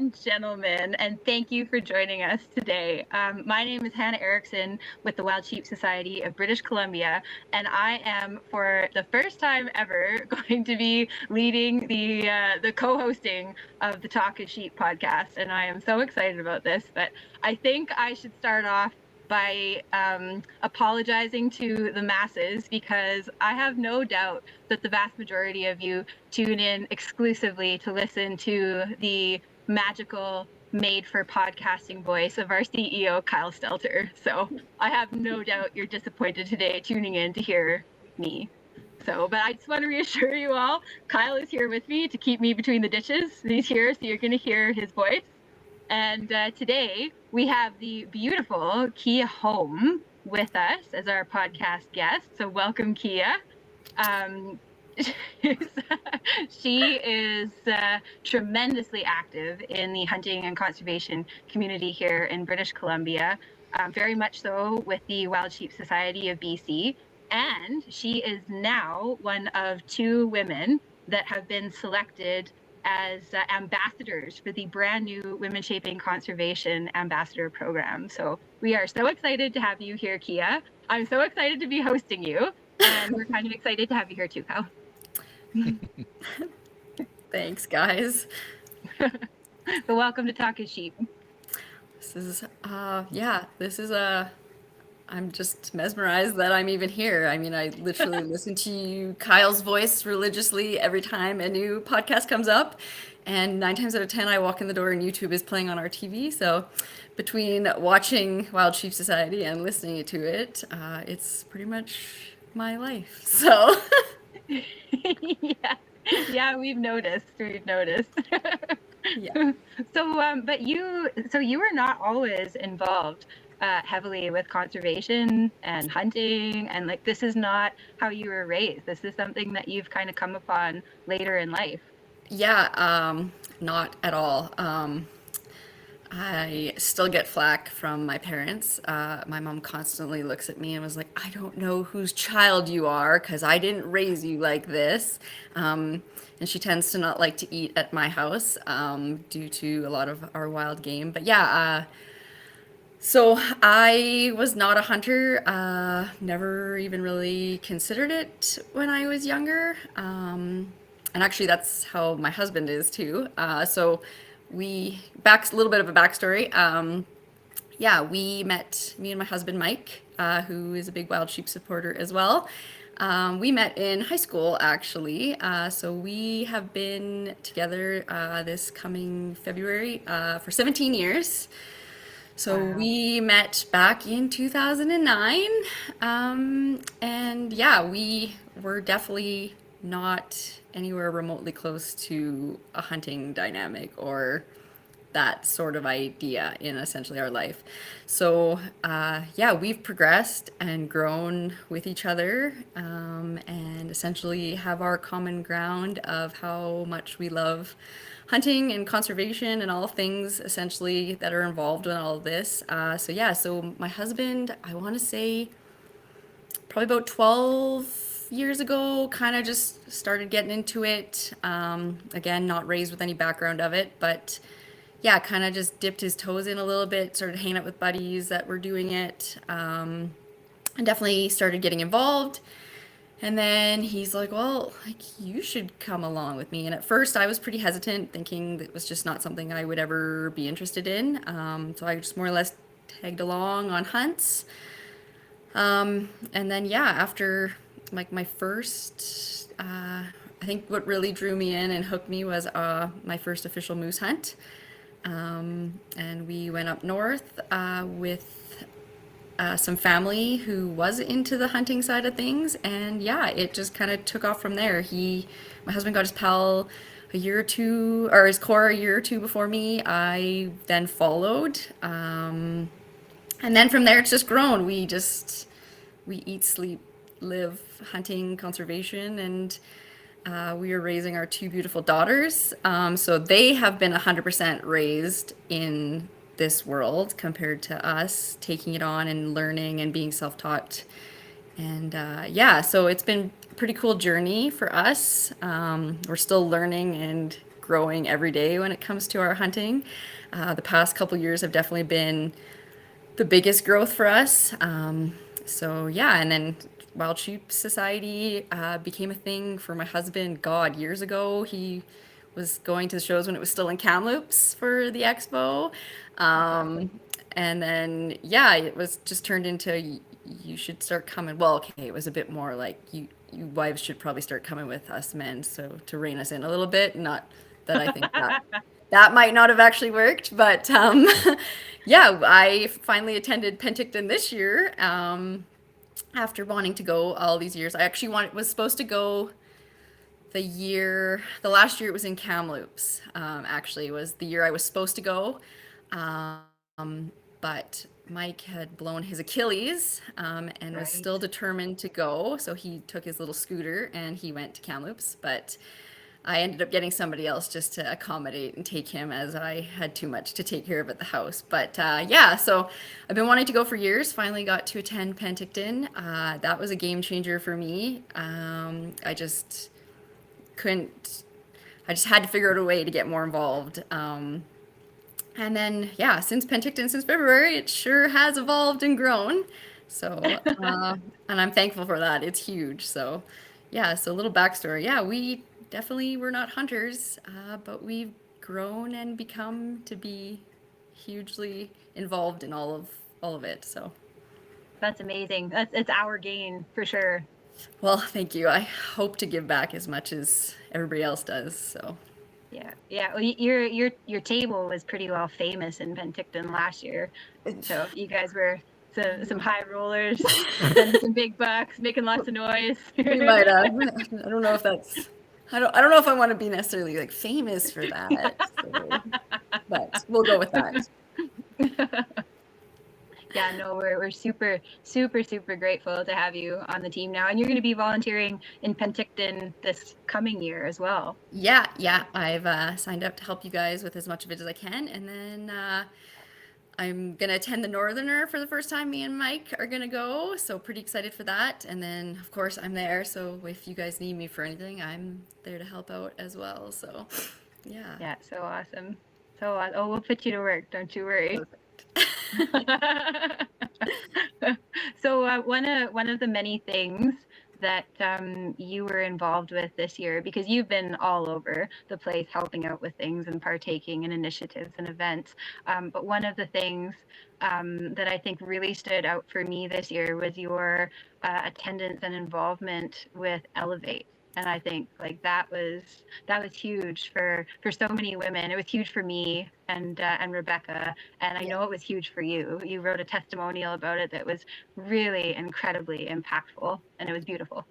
and gentlemen, and thank you for joining us today. My name is Hana Erikson with the Wild Sheep Society of British Columbia, and I am, for the first time ever, going to be leading the co-hosting of the Talk is Sheep podcast, and I am so excited about this. But I think I should start off by apologizing to the masses, because I have no doubt that the vast majority of you tune in exclusively to listen to the magical made for podcasting voice of our CEO, Kyle Stelter. So I have no doubt you're disappointed today tuning in to hear me. But I just want to reassure you all, Kyle is here with me to keep me between the ditches. He's here, so you're going to hear his voice. And today we have the beautiful Keia Holm with us as our podcast guest. So welcome, Keia. She is tremendously active in the hunting and conservation community here in British Columbia, very much so with the Wild Sheep Society of BC. And she is now one of 2 women that have been selected as ambassadors for the brand new Women Shaping Conservation Ambassador Program. So we are so excited to have you here, Keia. I'm so excited to be hosting you, and we're kind of excited to have you here too, Kyle. Thanks, guys. So welcome to Talk is Sheep. This is, I'm just mesmerized that I'm even here. I mean, I literally listen to Kyle's voice religiously every time a new podcast comes up. And 9 times out of 10, I walk in the door and YouTube is playing on our TV. So between watching Wild Sheep Society and listening to it, it's pretty much my life. So yeah, we've noticed. yeah. But you were not always involved heavily with conservation and hunting, and like, this is not how you were raised. This is something that you've kind of come upon later in life. Yeah, not at all. I still get flack from my parents. My mom constantly looks at me and was like, I don't know whose child you are because I didn't raise you like this. And she tends to not like to eat at my house due to a lot of our wild game. But yeah, so I was not a hunter, never even really considered it when I was younger. And actually, that's how my husband is too. So a little bit of a backstory. Yeah, we met, me and my husband Mike, who is a big wild sheep supporter as well. We met in high school actually. So we have been together this coming February for 17 years. So Wow. we met back in 2009. And yeah, we were definitely not anywhere remotely close to a hunting dynamic or that sort of idea in essentially our life. So, yeah, we've progressed and grown with each other and essentially have our common ground of how much we love hunting and conservation and all things essentially that are involved in all of this. So, yeah, so my husband, I want to say probably about 12 years ago, kind of just started getting into it. Again, not raised with any background of it, but yeah, kind of just dipped his toes in a little bit, started hanging out with buddies that were doing it, and definitely started getting involved. And then he's like, well, like, you should come along with me. And at first I was pretty hesitant, thinking that it was just not something I would ever be interested in. So I just more or less tagged along on hunts. And then, yeah, after like my first, I think what really drew me in and hooked me was my first official moose hunt. And we went up north with some family who was into the hunting side of things, and yeah, it just kind of took off from there. My husband got his pal a year or two, or his core a year or two before me. I then followed, and then from there it's just grown. We eat, sleep, live hunting, conservation, and we are raising our 2 beautiful daughters. So they have been 100% raised in this world compared to us taking it on and learning and being self-taught. And yeah, so it's been a pretty cool journey for us. We're still learning and growing every day when it comes to our hunting. The past couple years have definitely been the biggest growth for us. So yeah, and then Wild Sheep Society became a thing for my husband, God, years ago. He was going to the shows when it was still in Kamloops for the expo. That's awesome. Um, and then, yeah, it was just turned into you should start coming. Well, okay, it was a bit more like you wives should probably start coming with us men, so to rein us in a little bit. Not that I think that might not have actually worked, but yeah, I finally attended Penticton this year after wanting to go all these years. I actually was supposed to go the last year it was in Kamloops. Actually, was the year I was supposed to go, but Mike had blown his Achilles and was Right. still determined to go. So he took his little scooter and he went to Kamloops. But I ended up getting somebody else just to accommodate and take him as I had too much to take care of at the house. But yeah, so I've been wanting to go for years. Finally got to attend Penticton. That was a game changer for me. I just couldn't, I just had to figure out a way to get more involved. And then, yeah, since Penticton, since February, it sure has evolved and grown. So, and I'm thankful for that. It's huge. So, yeah, so a little backstory. Yeah, we definitely were not hunters, but we've grown and become to be hugely involved in all of it. So, That's amazing. It's our gain for sure. well, thank you. I hope to give back as much as everybody else does. So, Yeah, yeah. Well, your table was pretty well famous in Penticton last year, so you guys were some high rollers, spending some big bucks, making lots of noise. we might have. I don't know if that's. I don't know if I want to be necessarily like famous for that. So, but we'll go with that. Yeah, no, we're super grateful to have you on the team now, and you're going to be volunteering in Penticton this coming year as well. Yeah, yeah. I've signed up to help you guys with as much of it as I can, and then I'm gonna attend the Northerner for the first time. Me and Mike are gonna go, so pretty excited for that. And then, of course, I'm there. So if you guys need me for anything, I'm there to help out as well. So, yeah. Yeah, so awesome. Oh, we'll put you to work. Don't you worry. So one of the many things that you were involved with this year, because you've been all over the place helping out with things and partaking in initiatives and events. But one of the things that I think really stood out for me this year was your attendance and involvement with Elevate. And I think like that was huge for so many women. It was huge for me and Rebecca, and I Yeah. know it was huge for you. You wrote a testimonial about it that was really incredibly impactful, and it was beautiful.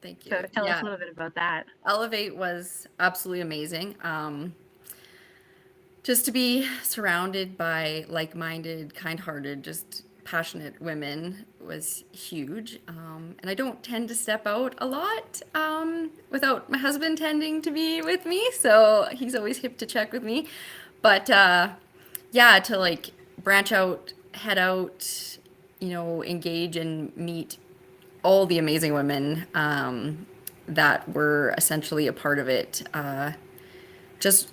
Thank So you. tell us Yeah. a little bit about that. Elevate was absolutely amazing. Just to be surrounded by like-minded, kind-hearted, just passionate women was huge. And I don't tend to step out a lot without my husband tending to be with me, so he's always hip to check with me. But yeah, to like branch out, head out, engage and meet all the amazing women that were essentially a part of it. Just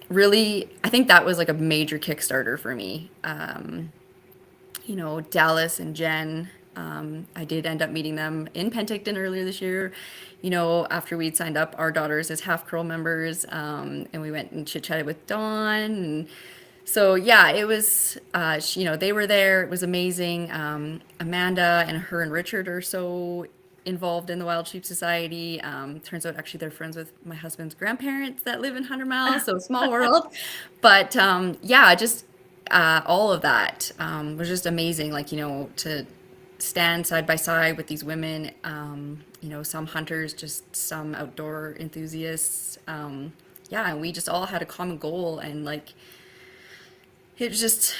really, I think that was like a major Kickstarter for me. Dallas and Jen, I did end up meeting them in Penticton earlier this year. After we'd signed up our daughters as Half Curl members, and we went and chit chatted with Dawn. And so, yeah, it was, they were there. It was amazing. Amanda and her and Richard are so involved in the Wild Sheep Society. Turns out actually they're friends with my husband's grandparents that live in 100 Miles, so small world. But yeah, just all of that was just amazing. Like, to stand side by side with these women, some hunters, just some outdoor enthusiasts. Yeah, and we just all had a common goal, and like, it was just,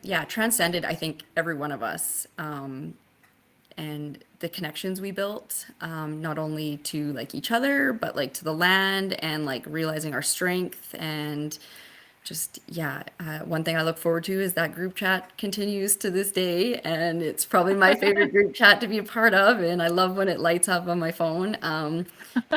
yeah, transcended, I think, every one of us. And the connections we built, not only to like each other, but like to the land and like realizing our strength and just yeah, one thing I look forward to is that group chat continues to this day, and it's probably my favorite group chat to be a part of, and I love when it lights up on my phone. And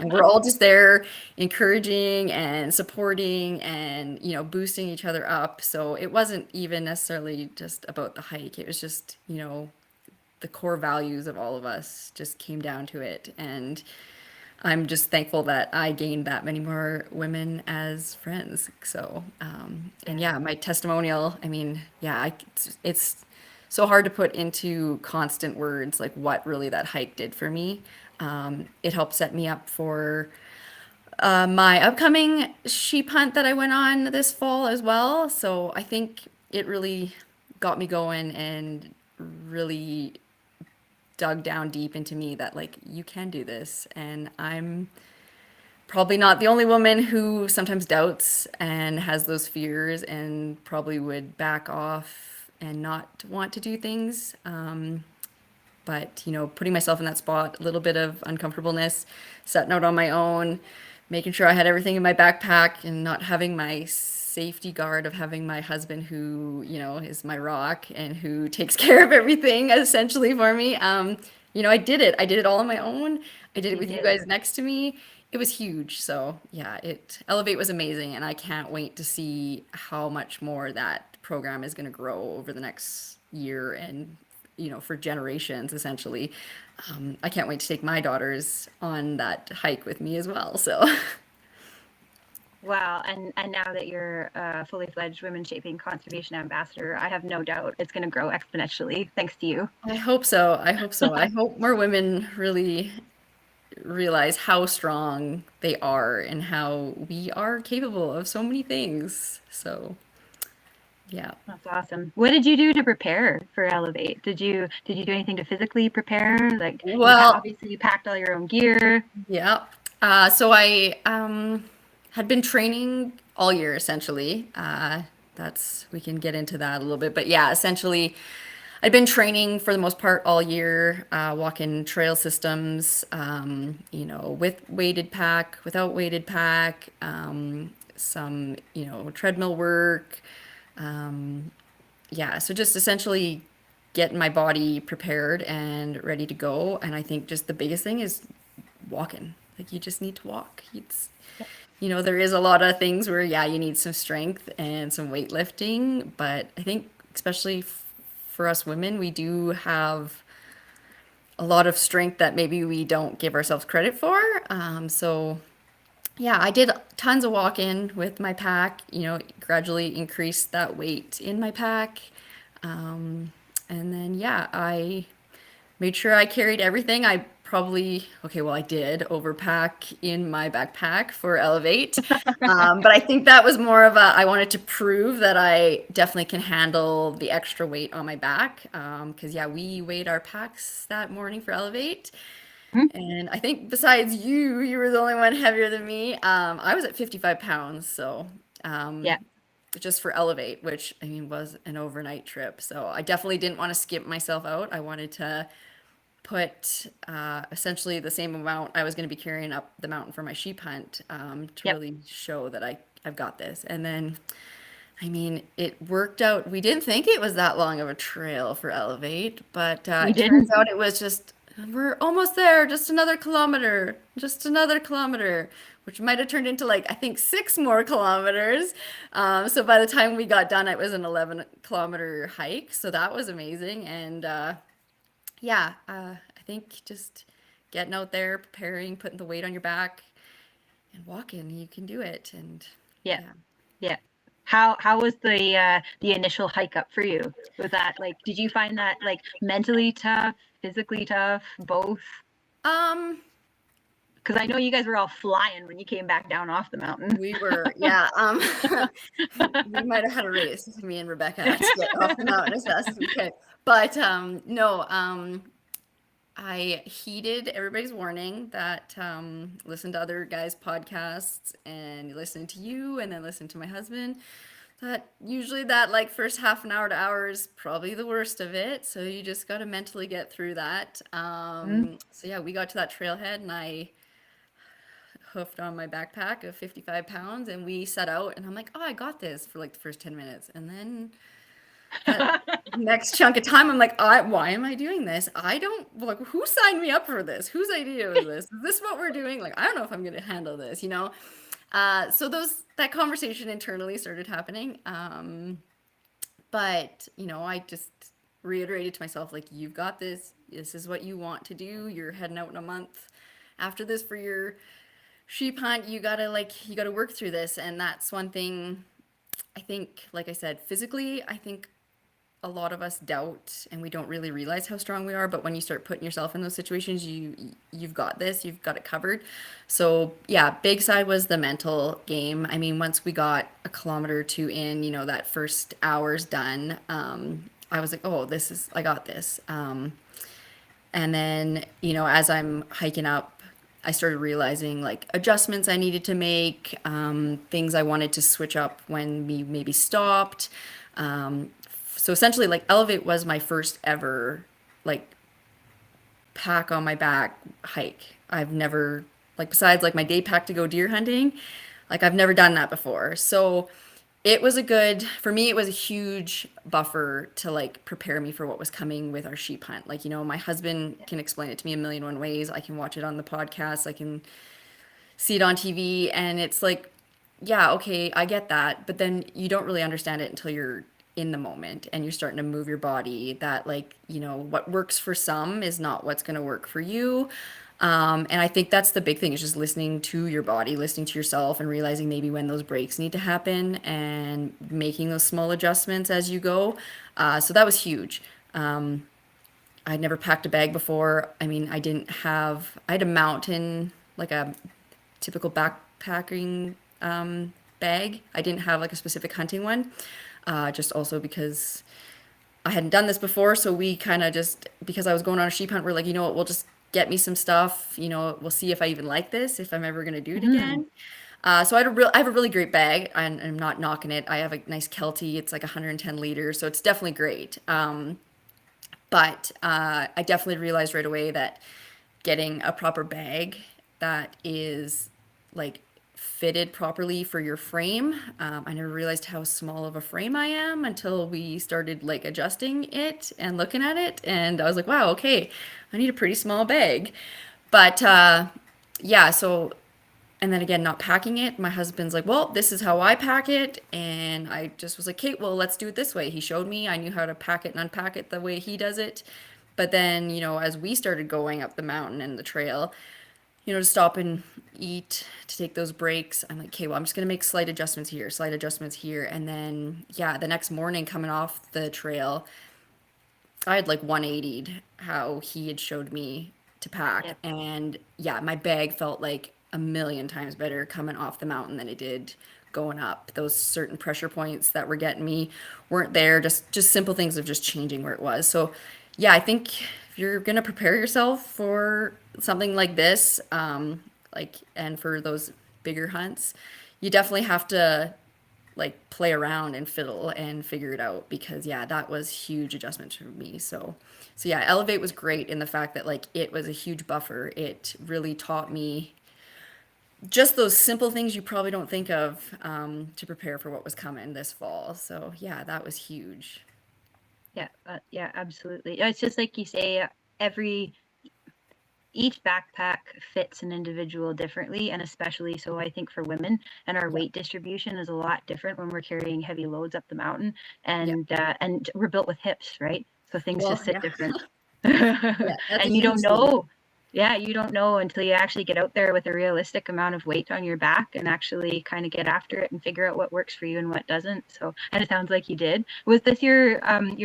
we're all just there encouraging and supporting and boosting each other up. So it wasn't even necessarily just about the hike. It was just the core values of all of us just came down to it. And I'm just thankful that I gained that many more women as friends. So, and Yeah. yeah, my testimonial, I mean, yeah, it's so hard to put into constant words like what really that hike did for me. It helped set me up for my upcoming sheep hunt that I went on this fall as well. So I think it really got me going and really dug down deep into me that like you can do this, and I'm probably not the only woman who sometimes doubts and has those fears and probably would back off and not want to do things. But putting myself in that spot, a little bit of uncomfortableness, setting out on my own, making sure I had everything in my backpack and not having my safety guard of having my husband who, is my rock and who takes care of everything essentially for me. I did it. I did it all on my own. I did it You with you did. guys next to me. It was huge. So yeah, Elevate was amazing, and I can't wait to see how much more that program is going to grow over the next year and for generations essentially. I can't wait to take my daughters on that hike with me as well. So Wow. And now that you're a fully fledged women shaping conservation ambassador, I have no doubt it's going to grow exponentially thanks to you. I hope so. I hope so. I hope more women really realize how strong they are and how we are capable of so many things. So yeah. That's awesome. What did you do to prepare for Elevate? Did you do anything to physically prepare? Like Well, obviously you packed all your own gear. yeah. So I had been training all year essentially. That's we can get into that a little bit, but yeah, essentially, I'd been training for the most part all year, walking trail systems, with weighted pack, without weighted pack, some treadmill work. Yeah, so just essentially getting my body prepared and ready to go. And I think just the biggest thing is walking. Like you just need to walk. There is a lot of things where, yeah, you need some strength and some weightlifting, but I think especially for us women, we do have a lot of strength that maybe we don't give ourselves credit for. So yeah, I did tons of walking with my pack, gradually increased that weight in my pack. And then, yeah, I made sure I carried everything. Okay, well, I did overpack in my backpack for Elevate. But I think that was more of I wanted to prove that I definitely can handle the extra weight on my back. Because, yeah, we weighed our packs that morning for Elevate. Mhm. And I think besides you were the only one heavier than me. I was at 55 pounds. So, Yeah. just for Elevate, which I mean was an overnight trip. So I definitely didn't want to skip myself out. I wanted to put essentially the same amount I was going to be carrying up the mountain for my sheep hunt to Yep. really show that I've got this. And then, I mean, it worked out. We didn't think it was that long of a trail for Elevate, but You it turns didn't? out it was just, we're almost there, just another kilometer, which might have turned into like, I think 6 more kilometers. So by the time we got done, it was an 11-kilometer hike. So that was amazing. And yeah, I think just getting out there, preparing, putting the weight on your back, and walking, you can do it. And Yeah. yeah. Yeah. How was the initial hike up for you? Was that like did you find that like mentally tough, physically tough, both? Um, Because I know you guys were all flying when you came back down off the mountain. we were, yeah, we might have had a race, me and Rebecca, to get off the mountain as fast as we could. But no, I heeded everybody's warning that listen to other guys' podcasts and listen to you and then listen to my husband. That usually that like first half an hour to hour is probably the worst of it. So you just got to mentally get through that. Mhm. So yeah, we got to that trailhead and I hoofed on my backpack of 55 pounds and we set out and I'm like, oh, I got this for like the first 10 minutes. And then that next chunk of time, I'm like, why am I doing this? I don't, like, who signed me up for this? Whose idea was this? Is this what we're doing? Like, I don't know if I'm going to handle this, you know? So that conversation internally started happening. But, you know, I just reiterated to myself, like, you've got this. This is what you want to do. You're heading out in a month after this for your sheep hunt. You gotta work through this. And that's one thing I think, like I said, physically, I think a lot of us doubt and we don't really realize how strong we are, but when you start putting yourself in those situations, you've got this, you've got it covered. So yeah, big side was the mental game. I mean, once we got a kilometer or two in, you know, that first hour's done, I was like, oh, I got this. And then, you know, as I'm hiking up, I started realizing like adjustments I needed to make, things I wanted to switch up when we maybe stopped. Um, so essentially, like Elevate was my first ever like pack on my back hike. I've never, like, besides like my day pack to go deer hunting, like I've never done that before. So it was for me, it was a huge buffer to like prepare me for what was coming with our sheep hunt. Like, you know, my husband can explain it to me a million one ways. I can watch it on the podcast, I can see it on TV, and it's like, yeah, okay, I get that, but then you don't really understand it until you're in the moment and you're starting to move your body, that like, you know, what works for some is not what's going to work for you. And I think that's the big thing, is just listening to your body, listening to yourself, and realizing maybe when those breaks need to happen and making those small adjustments as you go. So that was huge. I'd never packed a bag before. I mean, I had a mountain, like a typical backpacking bag. I didn't have like a specific hunting one, just also because I hadn't done this before. So we kind of just, because I was going on a sheep hunt, we're like, you know what, we'll just get me some stuff. You know, we'll see if I even like this, if I'm ever going to do it Mhm. again. So I have a really great bag, and I'm not knocking it. I have a nice Kelty. It's like 110 liters, so it's definitely great. But I definitely realized right away that getting a proper bag that is like fitted properly for your frame. I never realized how small of a frame I am until we started like adjusting it and looking at it. And I was like, wow, okay, I need a pretty small bag. But yeah, so, and then again, not packing it. My husband's like, well, this is how I pack it. And I just was like, Kate, well, let's do it this way. He showed me, I knew how to pack it and unpack it the way he does it. But then, you know, as we started going up the mountain and the trail, you know, to stop and eat, to take those breaks, I'm like, okay, well, I'm just going to make slight adjustments here, slight adjustments here. And then, yeah, the next morning coming off the trail, I had like 180'd how he had showed me to pack. Yep. And yeah, my bag felt like a million times better coming off the mountain than it did going up. Those certain pressure points that were getting me weren't there. Just simple things of just changing where it was. So yeah, I think if you're gonna prepare yourself for something like this, like, and for those bigger hunts, you definitely have to like play around and fiddle and figure it out, because yeah, that was huge adjustment for me. So yeah, Elevate was great in the fact that like it was a huge buffer. It really taught me just those simple things you probably don't think of, to prepare for what was coming this fall. So yeah, that was huge. Yeah, yeah, absolutely. It's just like you say, every each backpack fits an individual differently, and especially so I think for women, and our Yeah, weight distribution is a lot different when we're carrying heavy loads up the mountain, yeah. and we're built with hips, right? So things Well, just sit yeah, different. yeah. That's a And you huge don't thing. know, yeah, you don't know until you actually get out there with a realistic amount of weight on your back and actually kind of get after it and figure out what works for you and what doesn't. So, and it sounds like you did. Was this your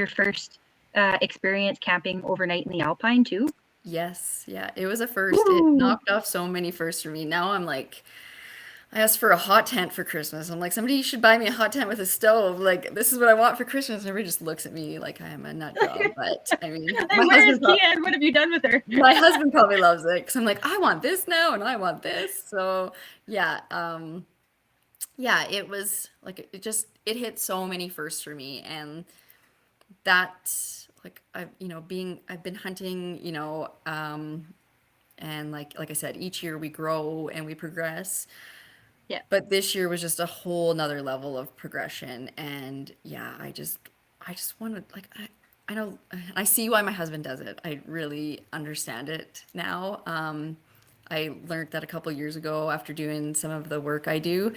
first experience camping overnight in the Alpine too? Yes, yeah. It was a first. It Ooh. knocked off so many firsts for me. Now I'm like, I asked for a hot tent for Christmas. I'm like, somebody should buy me a hot tent with a stove. Like, this is what I want for Christmas. And everybody just looks at me like I am a nut job. But I mean, And where is Kia and what have you done with her? my husband probably loves it because I'm like, I want this now and I want this. So yeah, yeah, it was like it hit so many firsts for me, and that, like, I've been hunting, And like I said, each year we grow and we progress. Yeah. But this year was just a whole nother level of progression. And yeah, I just wanted like I know I see why my husband does it. I really understand it now. I learned that a couple years ago after doing some of the work I do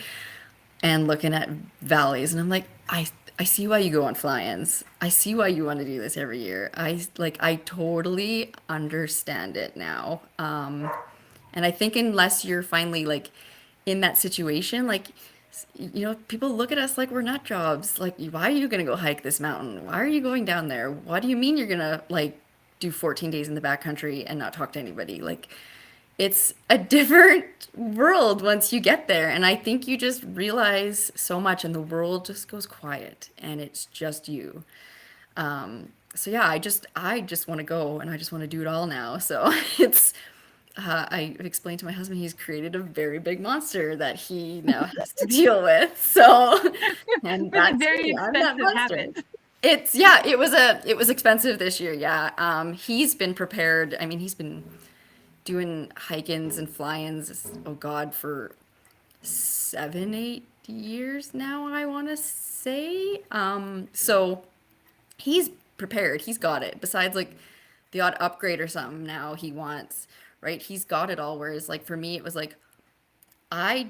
and looking at valleys, and I'm like, I see why you go on fly-ins. I see why you want to do this every year. I totally understand it now. And I think unless you're finally like in that situation, like people look at us like we're nut jobs. Like, why are you gonna go hike this mountain? Why are you going down there? What do you mean you're gonna like do 14 days in the backcountry and not talk to anybody? Like, it's a different world once you get there. And I think you just realize so much and the world just goes quiet and it's just you. So yeah, I just want to go and I just want to do it all now. So it's I explained to my husband he's created a very big monster that he now has to deal with. So, and With a that's very me. I'm that expensive monster. habit. It's yeah, it was expensive this year. Yeah. He's been prepared. I mean, he's been doing hike-ins and fly-ins, oh God, for 7, 8 years now, I want to say. So he's prepared. He's got it. Besides like the odd upgrade or something now he wants, right? He's got it all. Whereas like for me, it was like I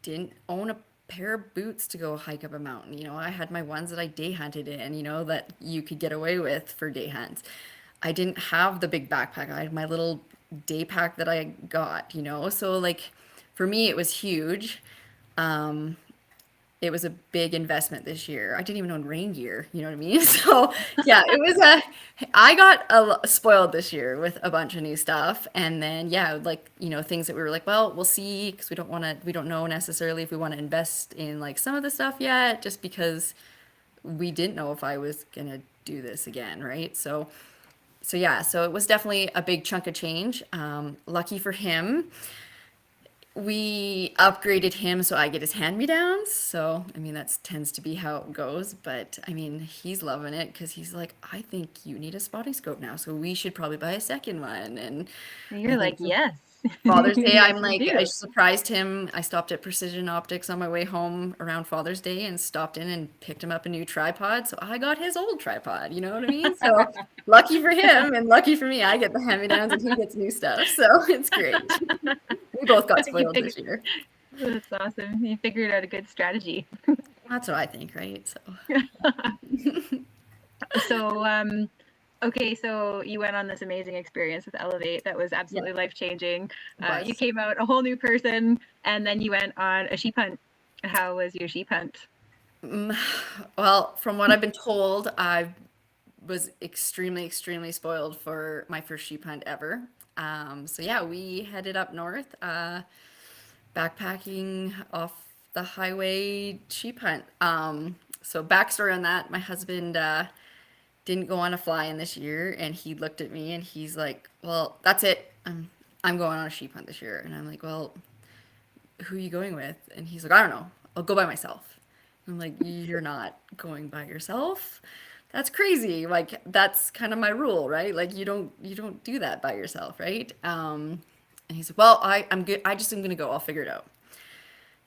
didn't own a pair of boots to go hike up a mountain. I had my ones that I day hunted in, that you could get away with for day hunts. I didn't have the big backpack. I had my little day pack that I got. So like for me it was huge. It was a big investment this year. I didn't even own rain gear, you know what I mean? So yeah, I got spoiled this year with a bunch of new stuff. And then, yeah, like, things that we were like, well, we'll see, because we don't know necessarily if we want to invest in like some of the stuff yet, just because we didn't know if I was going to do this again, right? So yeah, so it was definitely a big chunk of change. Lucky for him, we upgraded him so I get his hand-me-downs. So, I mean, that tends to be how it goes. But, I mean, he's loving it because he's like, I think you need a spotting scope now. So we should probably buy a second one. And And I you're like, think for yes. Father's Day, Yes, I'm we like, I do. surprised him. I stopped at Precision Optics on my way home around Father's Day and stopped in and picked him up a new tripod. So I got his old tripod, you know what I mean? So lucky for him and lucky for me, I get the hand-me-downs and he gets new stuff. So it's great. We both got You spoiled figured, this year. that's awesome. You figured out a good strategy. That's what I think, right? So So, okay, so you went on this amazing experience with Elevate that was yeah, absolutely life-changing. it You was. came out a whole new person, and then you went on a sheep hunt. How was your sheep hunt? Well, from what I've been told, I was extremely, extremely spoiled for my first sheep hunt ever. So yeah, we headed up north, backpacking off the highway sheep hunt. So backstory on that, my husband didn't go on a fly-in this year, and he looked at me and he's like, "Well, that's it. I'm going on a sheep hunt this year." And I'm like, "Well, who are you going with?" And he's like, "I don't know. I'll go by myself." And I'm like, "You're not going by yourself? That's crazy. Like that's kind of my rule, right? Like you don't do that by yourself, right?" And he's like, "Well, I'm good. I just am gonna go. I'll figure it out."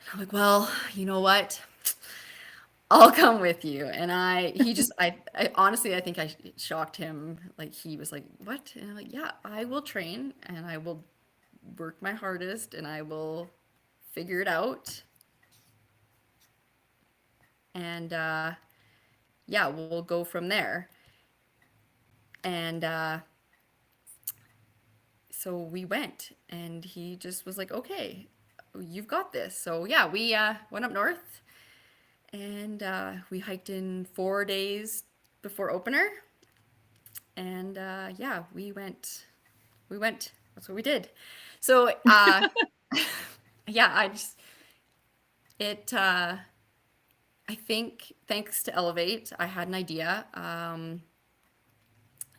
And I'm like, "Well, you know what? I'll come with you." And I honestly, I think I shocked him. Like he was like, "What?" And I'm like, "Yeah, I will train and I will work my hardest and I will figure it out. And yeah, we'll go from there." And so we went, and he just was like, "Okay, you've got this." So yeah, we went up north, and we hiked in 4 days before opener, and yeah, we went. That's what we did. So yeah, it. I think thanks to Elevate, I had an idea.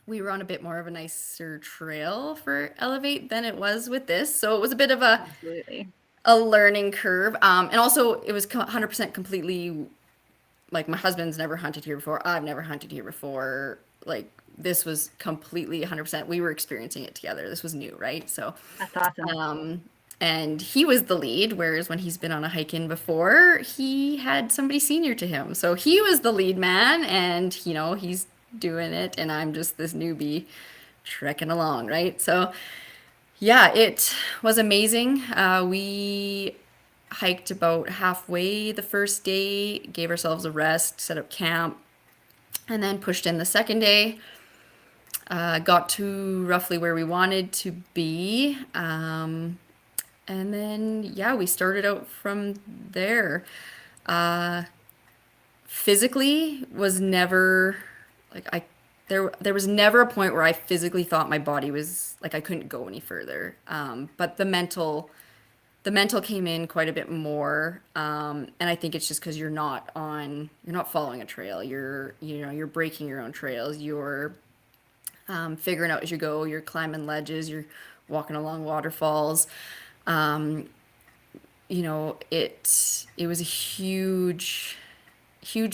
We were on a bit more of a nicer trail for Elevate than it was with this. So it was a bit of Absolutely. a learning curve. And also it was 100% completely like my husband's never hunted here before. I've never hunted here before. like this was completely 100%. We were experiencing it together. This was new, right? So, That's awesome. um, and he was the lead, whereas when he's been on a hike in before, he had somebody senior to him. So he was the lead man, and he's doing it, and I'm just this newbie trekking along, right? So, yeah, it was amazing. We hiked about halfway the first day, gave ourselves a rest, set up camp, and then pushed in the second day. Got to roughly where we wanted to be. And then, yeah, we started out from there. Uh, Physically was never like there was never a point where I physically thought my body was like I couldn't go any further. But the mental came in quite a bit more, and I think it's just because you're not following a trail. You're breaking your own trails. You're figuring out as you go. You're climbing ledges. You're walking along waterfalls. Um, it was a huge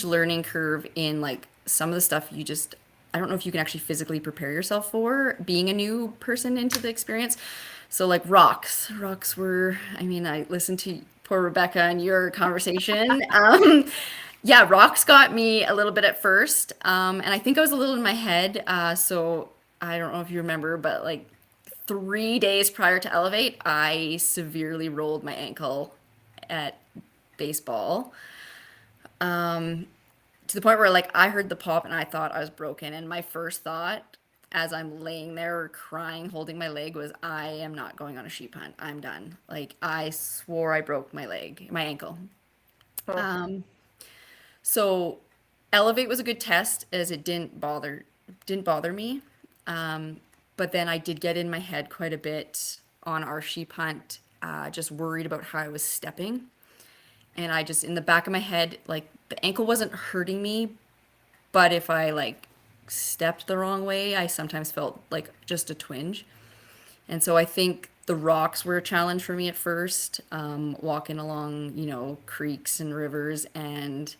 learning curve in like some of the stuff you just I don't know if you can actually physically prepare yourself for being a new person into the experience. So like rocks were, I mean, I listened to poor Rebecca and your conversation. Yeah, rocks got me a little bit at first. And I think I was a little in my head. So I don't know if you remember, but like 3 days prior to Elevate, I severely rolled my ankle at baseball, to the point where like I heard the pop and I thought I was broken. And my first thought as I'm laying there crying, holding my leg was, I am not going on a sheep hunt. I'm done. Like I swore I broke my ankle. Oh, So Elevate was a good test as it didn't bother me. But then I did get in my head quite a bit on our sheep hunt, just worried about how I was stepping. And I just, in the back of my head, like the ankle wasn't hurting me, but if I like stepped the wrong way, I sometimes felt like just a twinge. And so I think the rocks were a challenge for me at first, walking along, creeks and rivers. And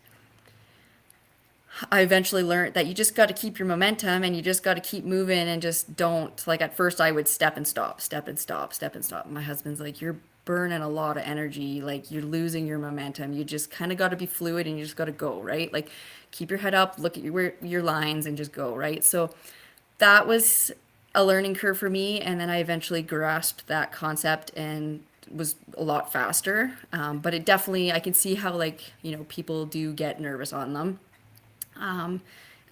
I eventually learned that you just got to keep your momentum and you just got to keep moving and just don't, like, at first I would step and stop, step and stop, step and stop. My husband's like, you're burning a lot of energy. Like, you're losing your momentum. You just kind of got to be fluid and you just got to go, right? Like, keep your head up, look at your lines and just go, right? So that was a learning curve for me. And then I eventually grasped that concept and was a lot faster. But it definitely, I can see how, like, people do get nervous on them. And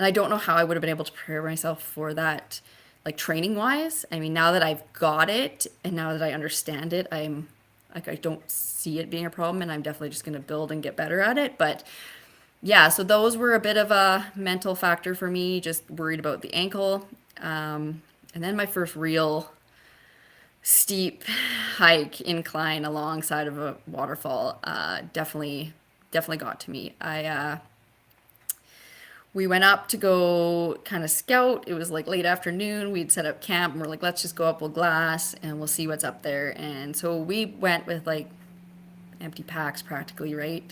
I don't know how I would have been able to prepare myself for that, like training wise. I mean, now that I've got it and now that I understand it, I'm like, I don't see it being a problem and I'm definitely just going to build and get better at it. But yeah, so those were a bit of a mental factor for me, just worried about the ankle. And then my first real steep hike incline alongside of a waterfall, definitely got to me. We went up to go kind of scout. It was like late afternoon. We'd set up camp and we're like, let's just go up, we'll glass and we'll see what's up there. And so we went with like empty packs practically, right?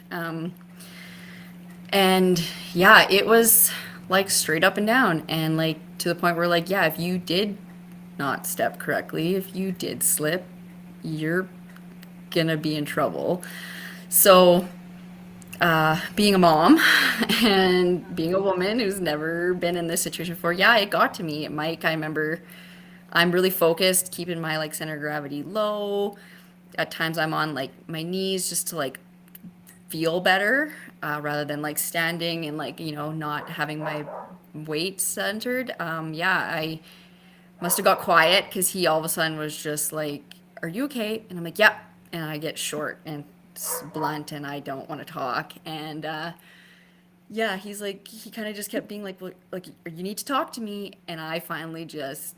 And yeah, it was like straight up and down. And like to the point where, like, yeah, if you did not step correctly, if you did slip, you're gonna be in trouble. So being a mom and being a woman who's never been in this situation before, yeah, it got to me. Mike, I remember I'm really focused, keeping my like center of gravity low. At times I'm on like my knees just to like feel better, rather than like standing and like, not having my weight centered. Yeah, I must have got quiet because he all of a sudden was just like, "Are you okay?" And I'm like, "Yep." And I get short and blunt and I don't want to talk. And yeah, he's like, he kind of just kept being like, well, like, you need to talk to me. And I finally just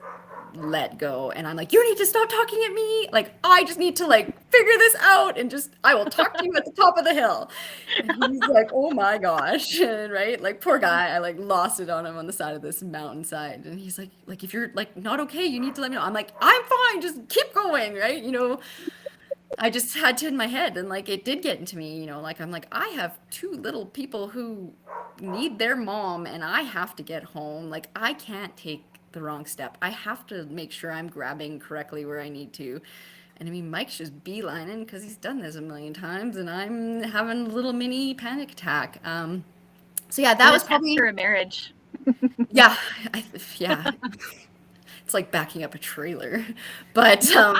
let go. And I'm like, you need to stop talking at me. Like, I just need to like figure this out and just, I will talk to you at the top of the hill. And he's like, oh my gosh. And, right. Like, poor guy. I like lost it on him on the side of this mountainside. And he's like, if you're like not okay, you need to let me know. I'm like, I'm fine. Just keep going. Right. I just had to in my head and like it did get into me, like I'm like I have two little people who need their mom and I have to get home. Like, I can't take the wrong step. I have to make sure I'm grabbing correctly where I need to. And I mean, Mike's just beelining because he's done this a million times, and I'm having a little mini panic attack. So yeah, that What a was test probably, for a marriage. yeah, yeah. It's like backing up a trailer, but Or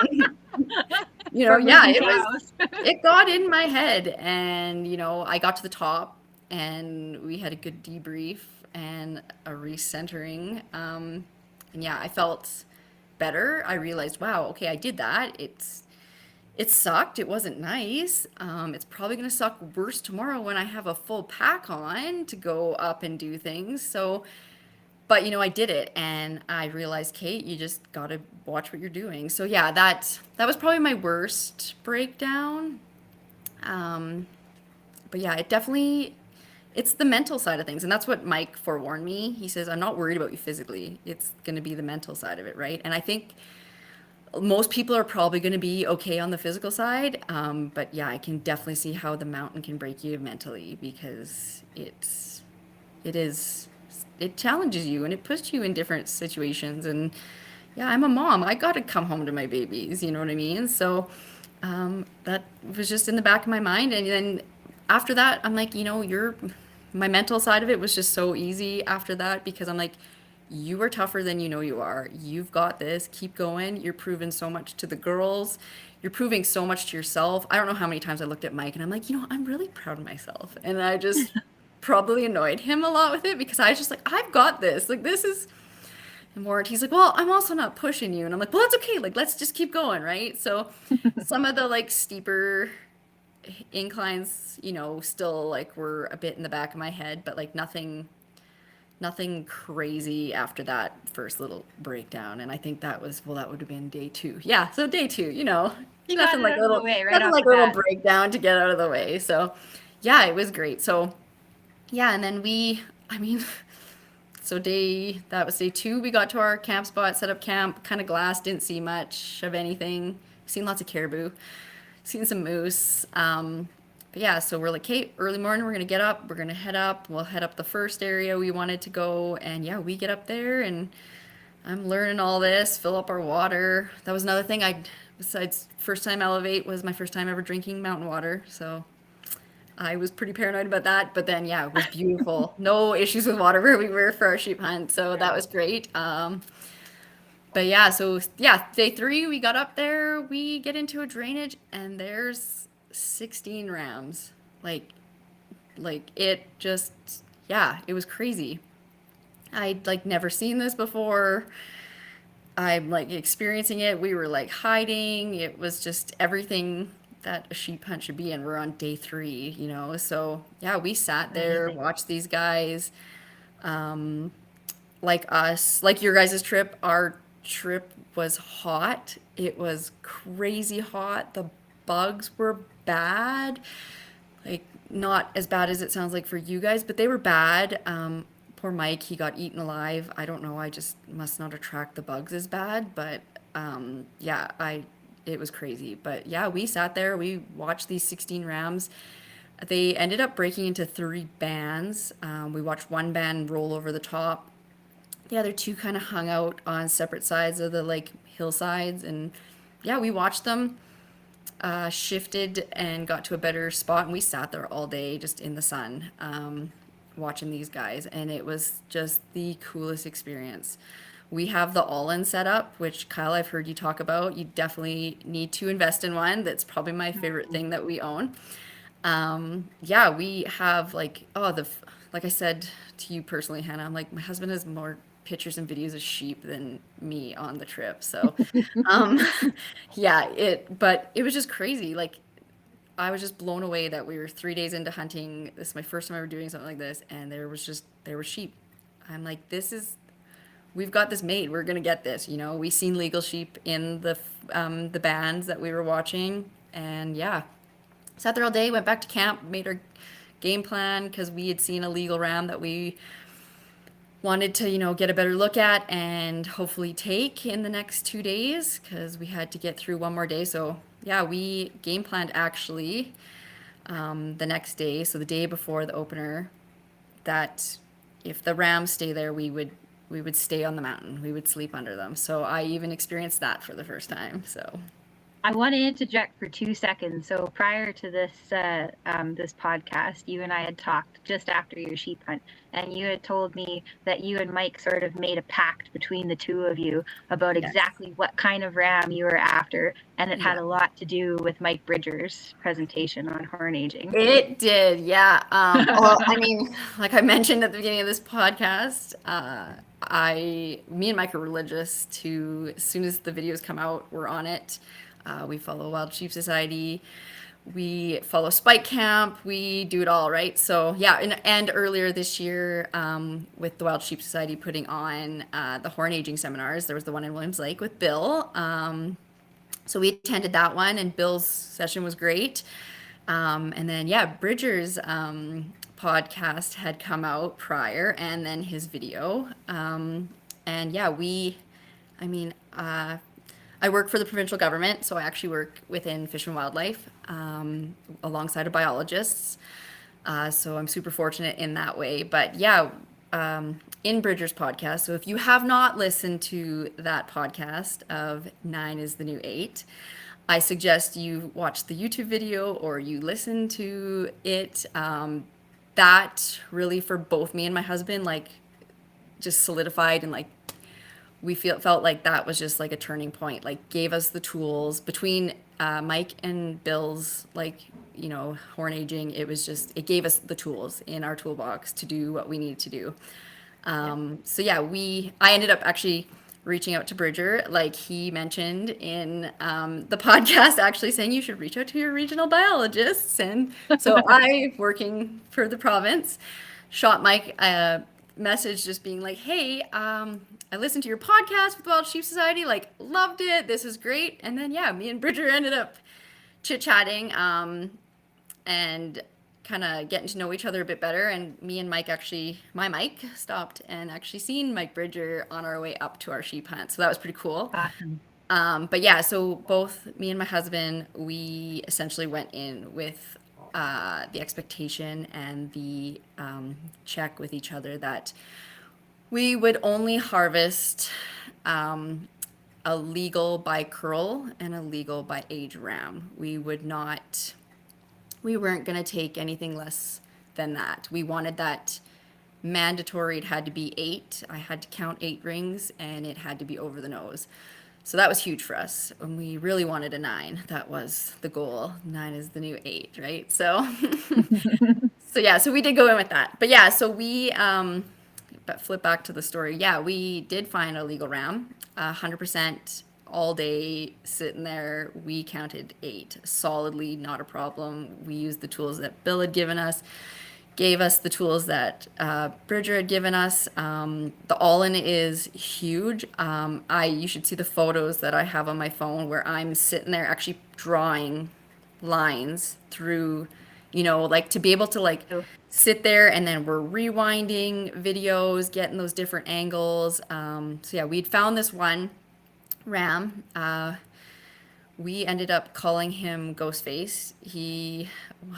yeah, moving cows. it got in my head, and I got to the top, and we had a good debrief and a recentering, and yeah, I felt better. I realized, wow, okay, I did that. It sucked. It wasn't nice. It's probably gonna suck worse tomorrow when I have a full pack on to go up and do things. So, but I did it, and I realized, Kate, you just gotta watch what you're doing. So yeah, that was probably my worst breakdown. Um, but yeah, it's the mental side of things, and that's what Mike forewarned me. He says, I'm not worried about you physically. It's gonna be the mental side of it, right? And I think most people are probably going to be okay on the physical side, but yeah, I can definitely see how the mountain can break you mentally because it is it challenges you and it puts you in different situations. And yeah, I'm a mom. I got to come home to my babies. You know what I mean? So that was just in the back of my mind. And then after that, I'm like, my mental side of it was just so easy after that because I'm like, you are tougher than you know you are. You've got this. Keep going. You're proving so much to the girls. You're proving so much to yourself. I don't know how many times I looked at Mike and I'm like, I'm really proud of myself. And I just probably annoyed him a lot with it because I was just like, I've got this. Like, this is. And Ward, he's like, well, I'm also not pushing you. And I'm like, well, that's okay. Like, let's just keep going, right? So some of the like steeper inclines, still like were a bit in the back of my head, but like nothing crazy after that first little breakdown. And I think that would have been day two. Yeah, so day two, You got it out of the way right nothing off like the a little bat. breakdown to get out of the way. So yeah, it was great. So yeah, and then I mean, that was day two. We got to our camp spot, set up camp, kind of glass, didn't see much of anything. Seen lots of caribou, seen some moose. But yeah, so we're like, hey, early morning, we're gonna get up, we're gonna head up. We'll head up the first area we wanted to go, and yeah, we get up there, and I'm learning all this, fill up our water. That was another thing. Besides first time elevate, was my first time ever drinking mountain water, so I was pretty paranoid about that. But then, yeah, it was beautiful. No issues with water where we were for our sheep hunt, so that was great. But yeah, so yeah, day three, we got up there, we get into a drainage, and there's 16 rams. Like it just, yeah, it was crazy. I'd like never seen this before. I'm like experiencing it. We were like hiding. It was just everything that a sheep hunt should be. And we're on day three, So yeah, we sat there, Amazing. watched these guys. Like us, like your guys' trip, our trip was hot. It was crazy hot. The bugs were bad. Like, not as bad as it sounds like for you guys, but they were bad. Poor Mike, he got eaten alive. I don't know. I just must not attract the bugs as bad, but yeah, it was crazy. But yeah, we sat there, we watched these 16 rams. They ended up breaking into three bands. We watched one band roll over the top. The other two kind of hung out on separate sides of the like hillsides, and yeah, we watched them, shifted and got to a better spot, and we sat there all day just in the sun, watching these guys, and it was just the coolest experience. We have the all-in setup, which Kyle, I've heard you talk about. You definitely need to invest in one. That's probably my favorite thing that we own. Yeah, we have like, like I said to you personally, Hannah, I'm like, my husband has more pictures and videos of sheep than me on the trip. So, um, yeah, but it was just crazy. Like, I was just blown away that we were 3 days into hunting. This is my first time ever doing something like this, and there were sheep. I'm like, we've got this made. We're gonna get this. We seen legal sheep in the bands that we were watching, and yeah, sat there all day. Went back to camp, made our game plan because we had seen a legal ram that we wanted to, get a better look at and hopefully take in the next 2 days because we had to get through one more day. So yeah, we game planned actually the next day, so the day before the opener, that if the rams stay there, we would stay on the mountain. We would sleep under them. So I even experienced that for the first time. So I want to interject for 2 seconds. So prior to this podcast, you and I had talked just after your sheep hunt, and you had told me that you and Mike sort of made a pact between the two of you about yes, exactly what kind of ram you were after, and it had yeah. a lot to do with Mike Bridger's presentation on horn aging. It did, yeah. Well, I mean, like I mentioned at the beginning of this podcast, me and Mike are religious to, as soon as the videos come out, we're on it. We follow Wild Sheep Society. We follow Spike Camp. We do it all, right? So, yeah. And earlier this year, with the Wild Sheep Society putting on the horn aging seminars, there was the one in Williams Lake with Bill. So we attended that one, and Bill's session was great. And then, yeah, Bridger's podcast had come out prior, and then his video. And yeah, I mean, I work for the provincial government, so I actually work within Fish and Wildlife alongside of biologists. So I'm super fortunate in that way. But yeah, in Bridger's podcast, so if you have not listened to that podcast of Nine is the New Eight, I suggest you watch the YouTube video or you listen to it. That really, for both me and my husband, like just solidified, and like we felt like that was just like a turning point, like gave us the tools between Mike and Bill's, like, horn aging. It gave us the tools in our toolbox to do what we needed to do. So yeah, I ended up actually reaching out to Bridger, like he mentioned in the podcast, actually saying you should reach out to your regional biologists. And so I, working for the province, shot Mike a message just being like, hey, I listened to your podcast with the Wild Sheep Society, like loved it. This is great. And then, yeah, me and Bridger ended up chit-chatting and kind of getting to know each other a bit better. And me and Mike actually, my Mike stopped and actually seen Mike Bridger on our way up to our sheep hunt. So that was pretty cool. Awesome. But yeah, so both me and my husband, we essentially went in with the expectation and the check with each other that we would only harvest a legal by curl and a legal by age ram. We weren't going to take anything less than that. We wanted that mandatory. It had to be 8. I had to count 8 rings, and it had to be over the nose. So that was huge for us. And we really wanted a 9. That was the goal. 9 is the new 8, right? So, so yeah, so we did go in with that. But yeah, so but flip back to the story. Yeah, we did find a legal ram, 100% all day sitting there. We counted 8 solidly, not a problem. We used the tools that Bill had given us, gave us the tools that Bridger had given us. The all-in is huge. You should see the photos that I have on my phone where I'm sitting there actually drawing lines through, like to be able to like So, sit there, and then we're rewinding videos, getting those different angles. So yeah, we'd found this one ram. We ended up calling him Ghostface. He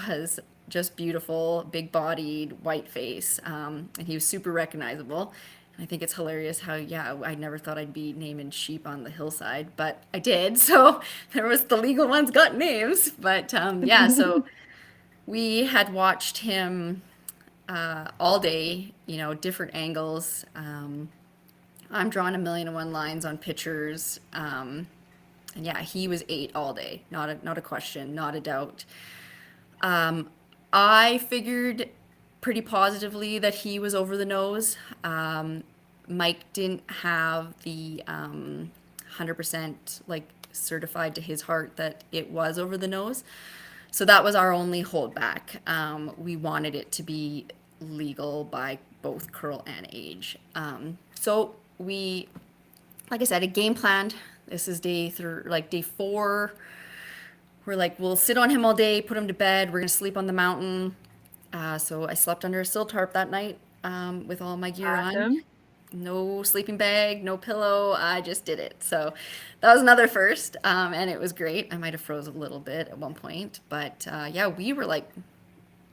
was just beautiful, big bodied, white face, and he was super recognizable. And I think it's hilarious how, yeah, I never thought I'd be naming sheep on the hillside, but I did. So there was the legal ones got names. But yeah, so we had watched him all day, different angles. I'm drawing a million and one lines on pictures. And yeah, he was 8 all day. Not a question, not a doubt. I figured pretty positively that he was over the nose. Mike didn't have the 100% like certified to his heart that it was over the nose. So that was our only holdback. We wanted it to be legal by both curl and age. So we, like I said, a game planned. This is day 4. We're like, we'll sit on him all day, put him to bed. We're gonna sleep on the mountain. So I slept under a sill tarp that night with all my gear on. awesome. No sleeping bag, no pillow. I just did it. So that was another first, and it was great. I might have froze a little bit at one point, but yeah, we were like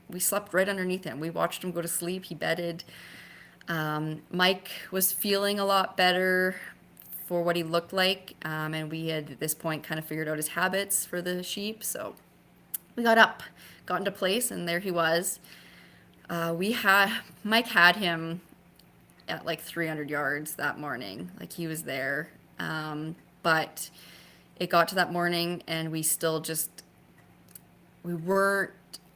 we slept right underneath him. We watched him go to sleep. He bedded. Mike was feeling a lot better for what he looked like, and we had at this point kind of figured out his habits for the sheep. So we got up, got into place, and there he was. We had Mike had him at like 300 yards that morning. Like he was there. But it got to that morning and we still just, we weren't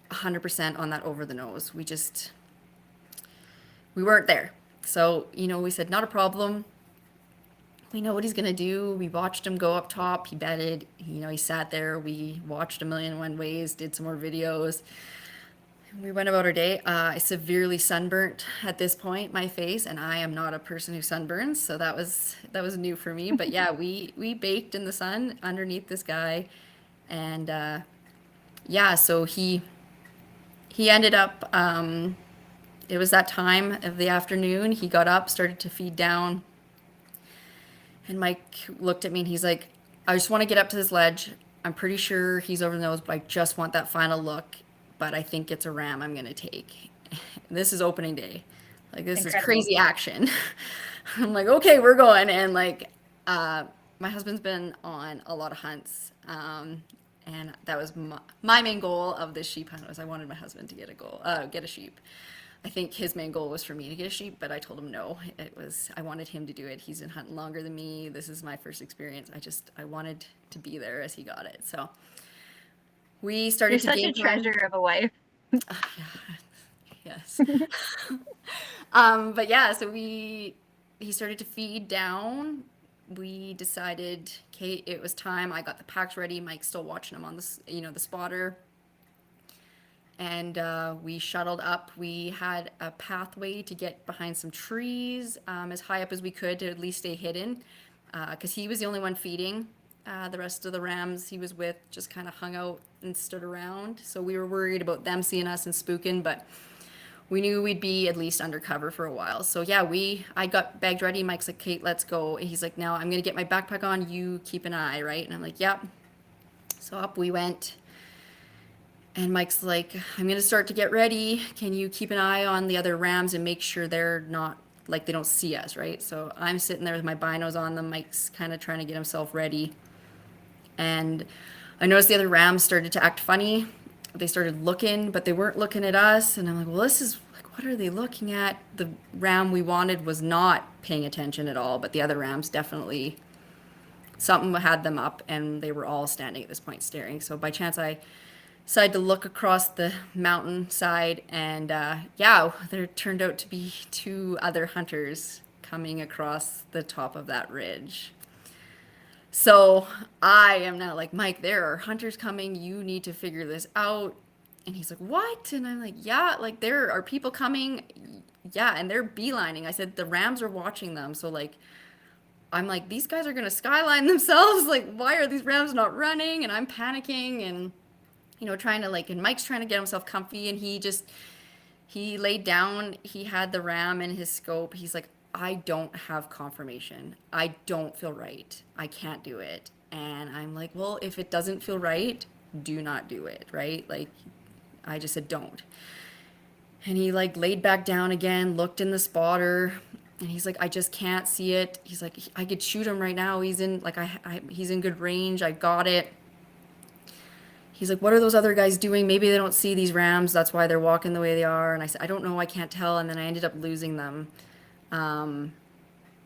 100% on that over the nose. We weren't there. So, we said, not a problem. We know what he's going to do. We watched him go up top. He bedded, he sat there. We watched a million and one ways, did some more videos. We went about our day. I severely sunburnt at this point, my face, and I am not a person who sunburns, so that was new for me. But yeah, we baked in the sun underneath this guy, and yeah, so he ended up. It was that time of the afternoon. He got up, started to feed down, and Mike looked at me and he's like, "I just want to get up to this ledge. I'm pretty sure he's over the nose, but I just want that final look." But I think it's a ram I'm gonna take. This is opening day. Like this is Incredible. crazy action. I'm like, okay, we're going. And like, my husband's been on a lot of hunts. And that was my main goal of this sheep hunt was I wanted my husband to get a sheep. I think his main goal was for me to get a sheep, but I told him no. I wanted him to do it. He's been hunting longer than me. This is my first experience. I wanted to be there as he got it. So we started You're to such a game plan. treasure of a wife. Yes. But yeah, so he started to feed down. We decided, okay, it was time. I got the packs ready. Mike's still watching him on the spotter. And we shuttled up. We had a pathway to get behind some trees, as high up as we could to at least stay hidden, because he was the only one feeding. The rest of the rams he was with just kind of hung out and stood around. So we were worried about them seeing us and spooking, but we knew we'd be at least undercover for a while. So yeah, I got bagged ready. Mike's like, Kate, let's go. He's like, now I'm gonna get my backpack on. You keep an eye, right? And I'm like, yep. So up we went. And Mike's like, I'm gonna start to get ready. Can you keep an eye on the other rams and make sure they're not like they don't see us, right? So I'm sitting there with my binos on them. Mike's kind of trying to get himself ready. And I noticed the other rams started to act funny. They started looking, but they weren't looking at us. And I'm like, well, this is like, what are they looking at? The ram we wanted was not paying attention at all, but the other rams definitely, something had them up, and they were all standing at this point staring. So by chance, I decided to look across the mountainside, and yeah, there turned out to be two other hunters coming across the top of that ridge. So I am now like, Mike, there are hunters coming. You need to figure this out. And he's like, what? And I'm like, yeah, like there are people coming. Yeah, and they're beelining. I said, the rams are watching them. So like, I'm like, these guys are gonna skyline themselves. Like, why are these rams not running? And I'm panicking and trying to like, and Mike's trying to get himself comfy, and he laid down. He had the ram in his scope. He's like, I don't have confirmation. I don't feel right. I can't do it. And I'm like, well, if it doesn't feel right, do not do it, right? Like, I just said, don't. And he like laid back down again, looked in the spotter, and he's like, I just can't see it. He's like, I could shoot him right now. He's in like, he's in good range. I got it. He's like, what are those other guys doing? Maybe they don't see these rams. That's why they're walking the way they are. And I said, I don't know. I can't tell. And then I ended up losing them. Um,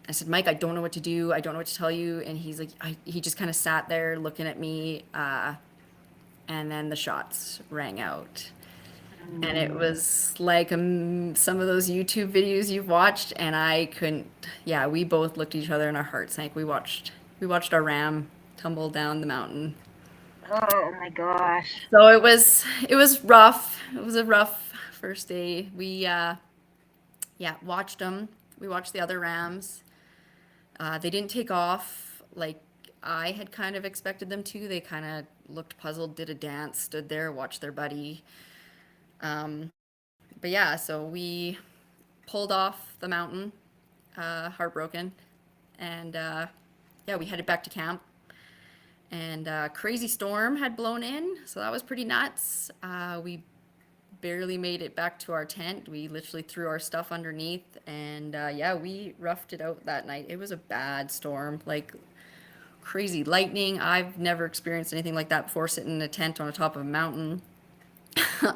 I said, Mike, I don't know what to do. I don't know what to tell you. And he's like, he just kind of sat there looking at me. And then the shots rang out. And it was like some of those YouTube videos you've watched. And I couldn't, yeah, we both looked at each other and our hearts sank. We watched our ram tumble down the mountain. Oh my gosh. So it was rough. It was a rough first day. We yeah, watched them. We watched the other rams. They didn't take off like I had kind of expected them to. They kind of looked puzzled, did a dance, stood there, watched their buddy. Um, but yeah, so we pulled off the mountain, heartbroken, and yeah, we headed back to camp. And crazy storm had blown in, so that was pretty nuts. We barely made it back to our tent. We literally threw our stuff underneath, and yeah, we roughed it out that night. It was a bad storm, like crazy lightning. I've never experienced anything like that before, sitting in a tent on the top of a mountain.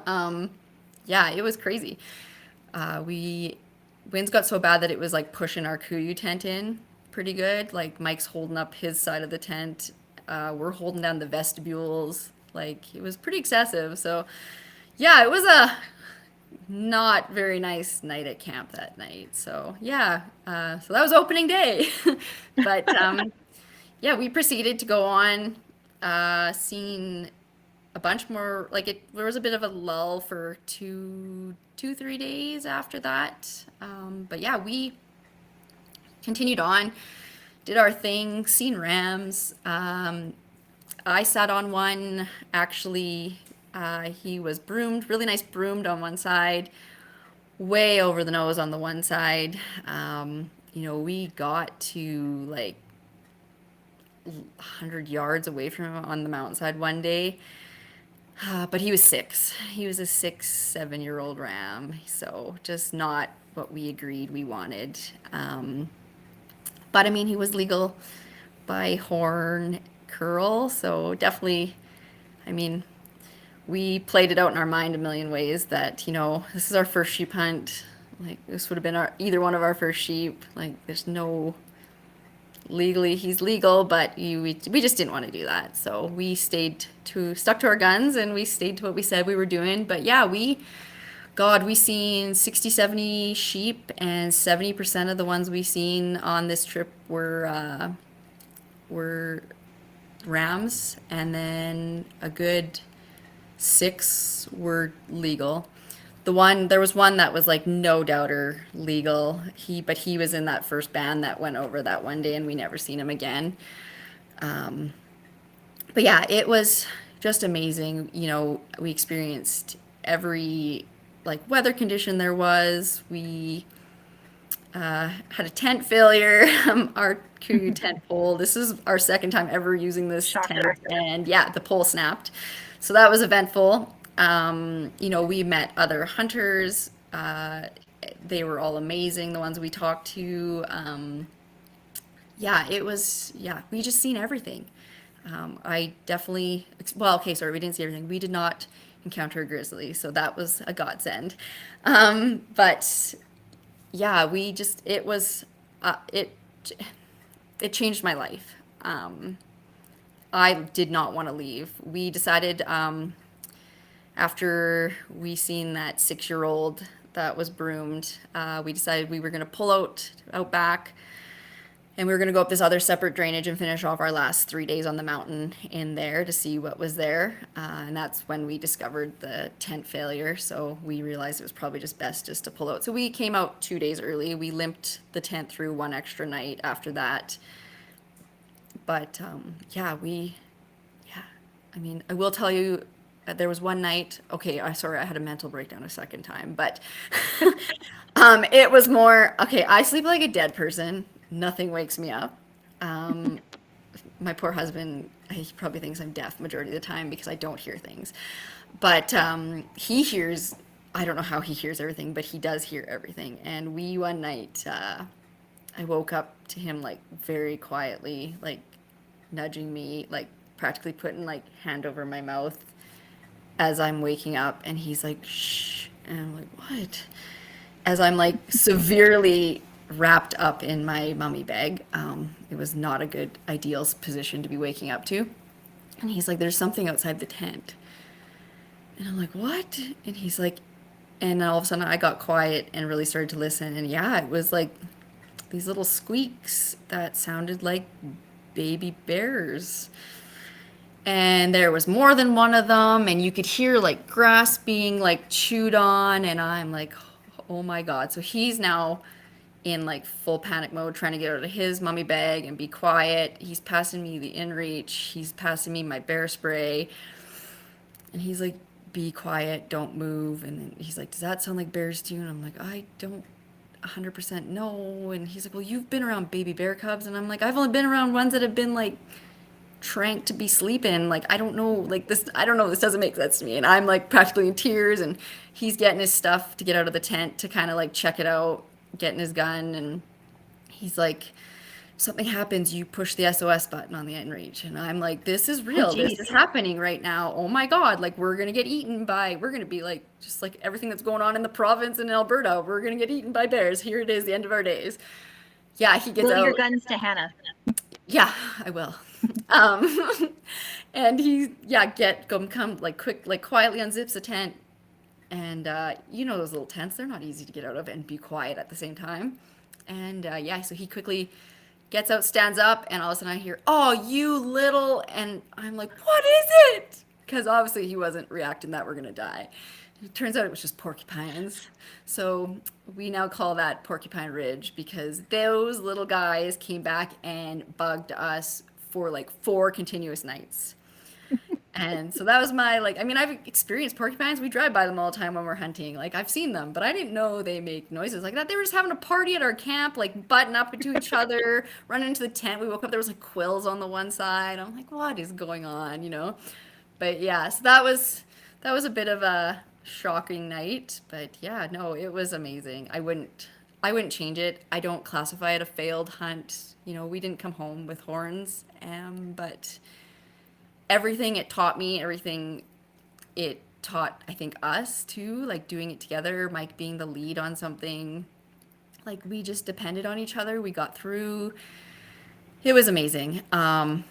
um, yeah, it was crazy. We winds got so bad that it was like pushing our Kuyu tent in pretty good. Like Mike's holding up his side of the tent. We're holding down the vestibules. Like it was pretty excessive. So yeah, it was a not very nice night at camp that night. So yeah, so that was opening day. But yeah, we proceeded to go on, seeing a bunch more. Like there was a bit of a lull for 3 days after that. But yeah, we continued on, did our thing, seen rams. I sat on one actually. He was broomed, really nice broomed on one side, way over the nose on the one side. We got to like 100 yards away from him on the mountainside one day. But he was 6. He was a 7-year-old ram, so just not what we agreed we wanted. But I mean, he was legal by horn curl, so definitely, I mean, we played it out in our mind a million ways that, this is our first sheep hunt. Like, this would have been either one of our first sheep. Like, there's no legally he's legal, but we just didn't want to do that. So we stuck to our guns, and we stayed to what we said we were doing. But yeah, we seen 60, 70 sheep, and 70% of the ones we seen on this trip were rams, and then a good 6 were legal. There was one that was like no doubter legal. But he was in that first band that went over that one day, and we never seen him again. But yeah, it was just amazing. We experienced every like weather condition there was. We had a tent failure. Our Kuyu tent pole. This is our second time ever using this tent, Shocker. and yeah, the pole snapped. So that was eventful. We met other hunters. They were all amazing, the ones we talked to. We just seen everything. I definitely, well, okay, sorry, we didn't see everything. We did not encounter a grizzly, so that was a godsend. But yeah, it changed my life. I did not want to leave. We decided, after we seen that 6-year-old that was broomed, we decided we were going to pull out back, and we were going to go up this other separate drainage and finish off our last 3 days on the mountain in there to see what was there. And that's when we discovered the tent failure. So we realized it was probably just best just to pull out. So we came out 2 days early. We limped the tent through one extra night after that. But I mean, I will tell you, there was one night, okay, sorry, I had a mental breakdown a second time, but it was more, okay, I sleep like a dead person. Nothing wakes me up. My poor husband, he probably thinks I'm deaf majority of the time because I don't hear things. But he hears, I don't know how he hears everything, but he does hear everything. And one night, I woke up to him like very quietly, like nudging me, like practically putting like hand over my mouth as I'm waking up, and he's like, shh, and I'm like, what? As I'm like severely wrapped up in my mummy bag. It was not a good ideal position to be waking up to. And he's like, there's something outside the tent. And I'm like, what? And he's like, and then all of a sudden I got quiet and really started to listen. And yeah, it was like these little squeaks that sounded like baby bears. And there was more than one of them, and you could hear like grass being like chewed on, and I'm like, oh my God. So he's now in like full panic mode, trying to get out of his mummy bag and be quiet. He's passing me the inReach, he's passing me my bear spray, and he's like, be quiet, don't move. And then he's like, does that sound like bears to you? And I'm like, I don't 100% know. And he's like, well, you've been around baby bear cubs. And I'm like, I've only been around ones that have been like trank to be sleeping. Like, I don't know, like this, I don't know, this doesn't make sense to me. And I'm like practically in tears, and he's getting his stuff to get out of the tent to kind of like check it out, getting his gun. And he's like, something happens, you push the SOS button on the inReach. And I'm like, this is Oh, real. This geez. is happening right now. Oh my God. Like, we're going to get eaten by, we're going to be like, just like everything that's going on in the province in Alberta. We're going to get eaten by bears. Here it is, the end of our days. Yeah, he gets Will your out. guns to Hannah. Yeah, I will. Um, and he, yeah, come like quick, like quietly unzips the tent. And you know those little tents, they're not easy to get out of and be quiet at the same time. And yeah, so he quickly gets out, stands up, and all of a sudden I hear, "Oh, you little," and I'm like, "What is it?" Because obviously he wasn't reacting that we're gonna die. It turns out it was just porcupines. So we now call that Porcupine Ridge because those little guys came back and bugged us for like 4 continuous nights. And so that was my like, I mean, I've experienced porcupines. We drive by them all the time when we're hunting. Like, I've seen them, but I didn't know they make noises like that. They were just having a party at our camp, like butting up into each other, running into the tent. We woke up, there was like quills on the one side. I'm like, what is going on, you know? But yeah, so that was a bit of a shocking night, but yeah, no, it was amazing. I wouldn't change it. I don't classify it a failed hunt. You know, we didn't come home with horns, but everything it taught me, everything it taught, I think, us too, like doing it together, Mike being the lead on something. Like, we just depended on each other. We got through. It was amazing. I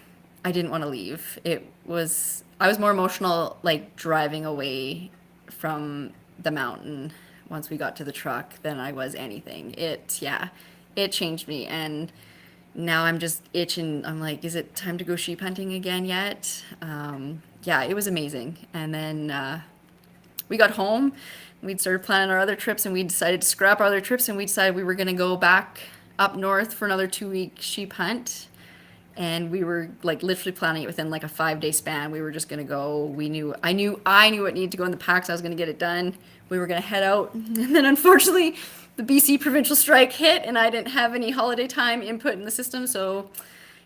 didn't want to leave. I was more emotional like driving away from the mountain once we got to the truck than I was anything. Yeah, it changed me. And now I'm just itching. I'm like, is it time to go sheep hunting again yet? Yeah, it was amazing. And then we got home, we'd started planning our other trips, and we decided to scrap our other trips, and we decided we were going to go back up north for another 2 week sheep hunt. And we were like literally planning it within like a 5 day span. We were just gonna go. I knew what needed to go in the packs. I was gonna get it done. We were gonna head out, and then unfortunately, the BC provincial strike hit, and I didn't have any holiday time input in the system, so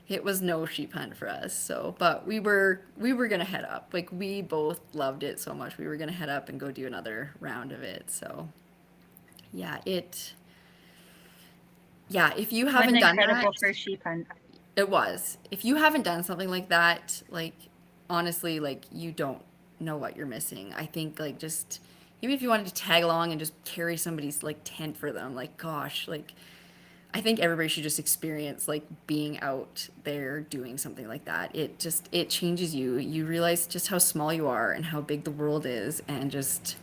it was no sheep hunt for us. So, but we were gonna head up. Like, we both loved it so much. We were gonna head up and go do another round of it. So yeah, if you What an haven't done that, incredible first sheep hunt. it was. If you haven't done something like that, like, honestly, like, you don't know what you're missing. I think like just even if you wanted to tag along and just carry somebody's like tent for them, like, gosh, like, I think everybody should just experience like being out there doing something like that. It changes you. You realize just how small you are and how big the world is, and just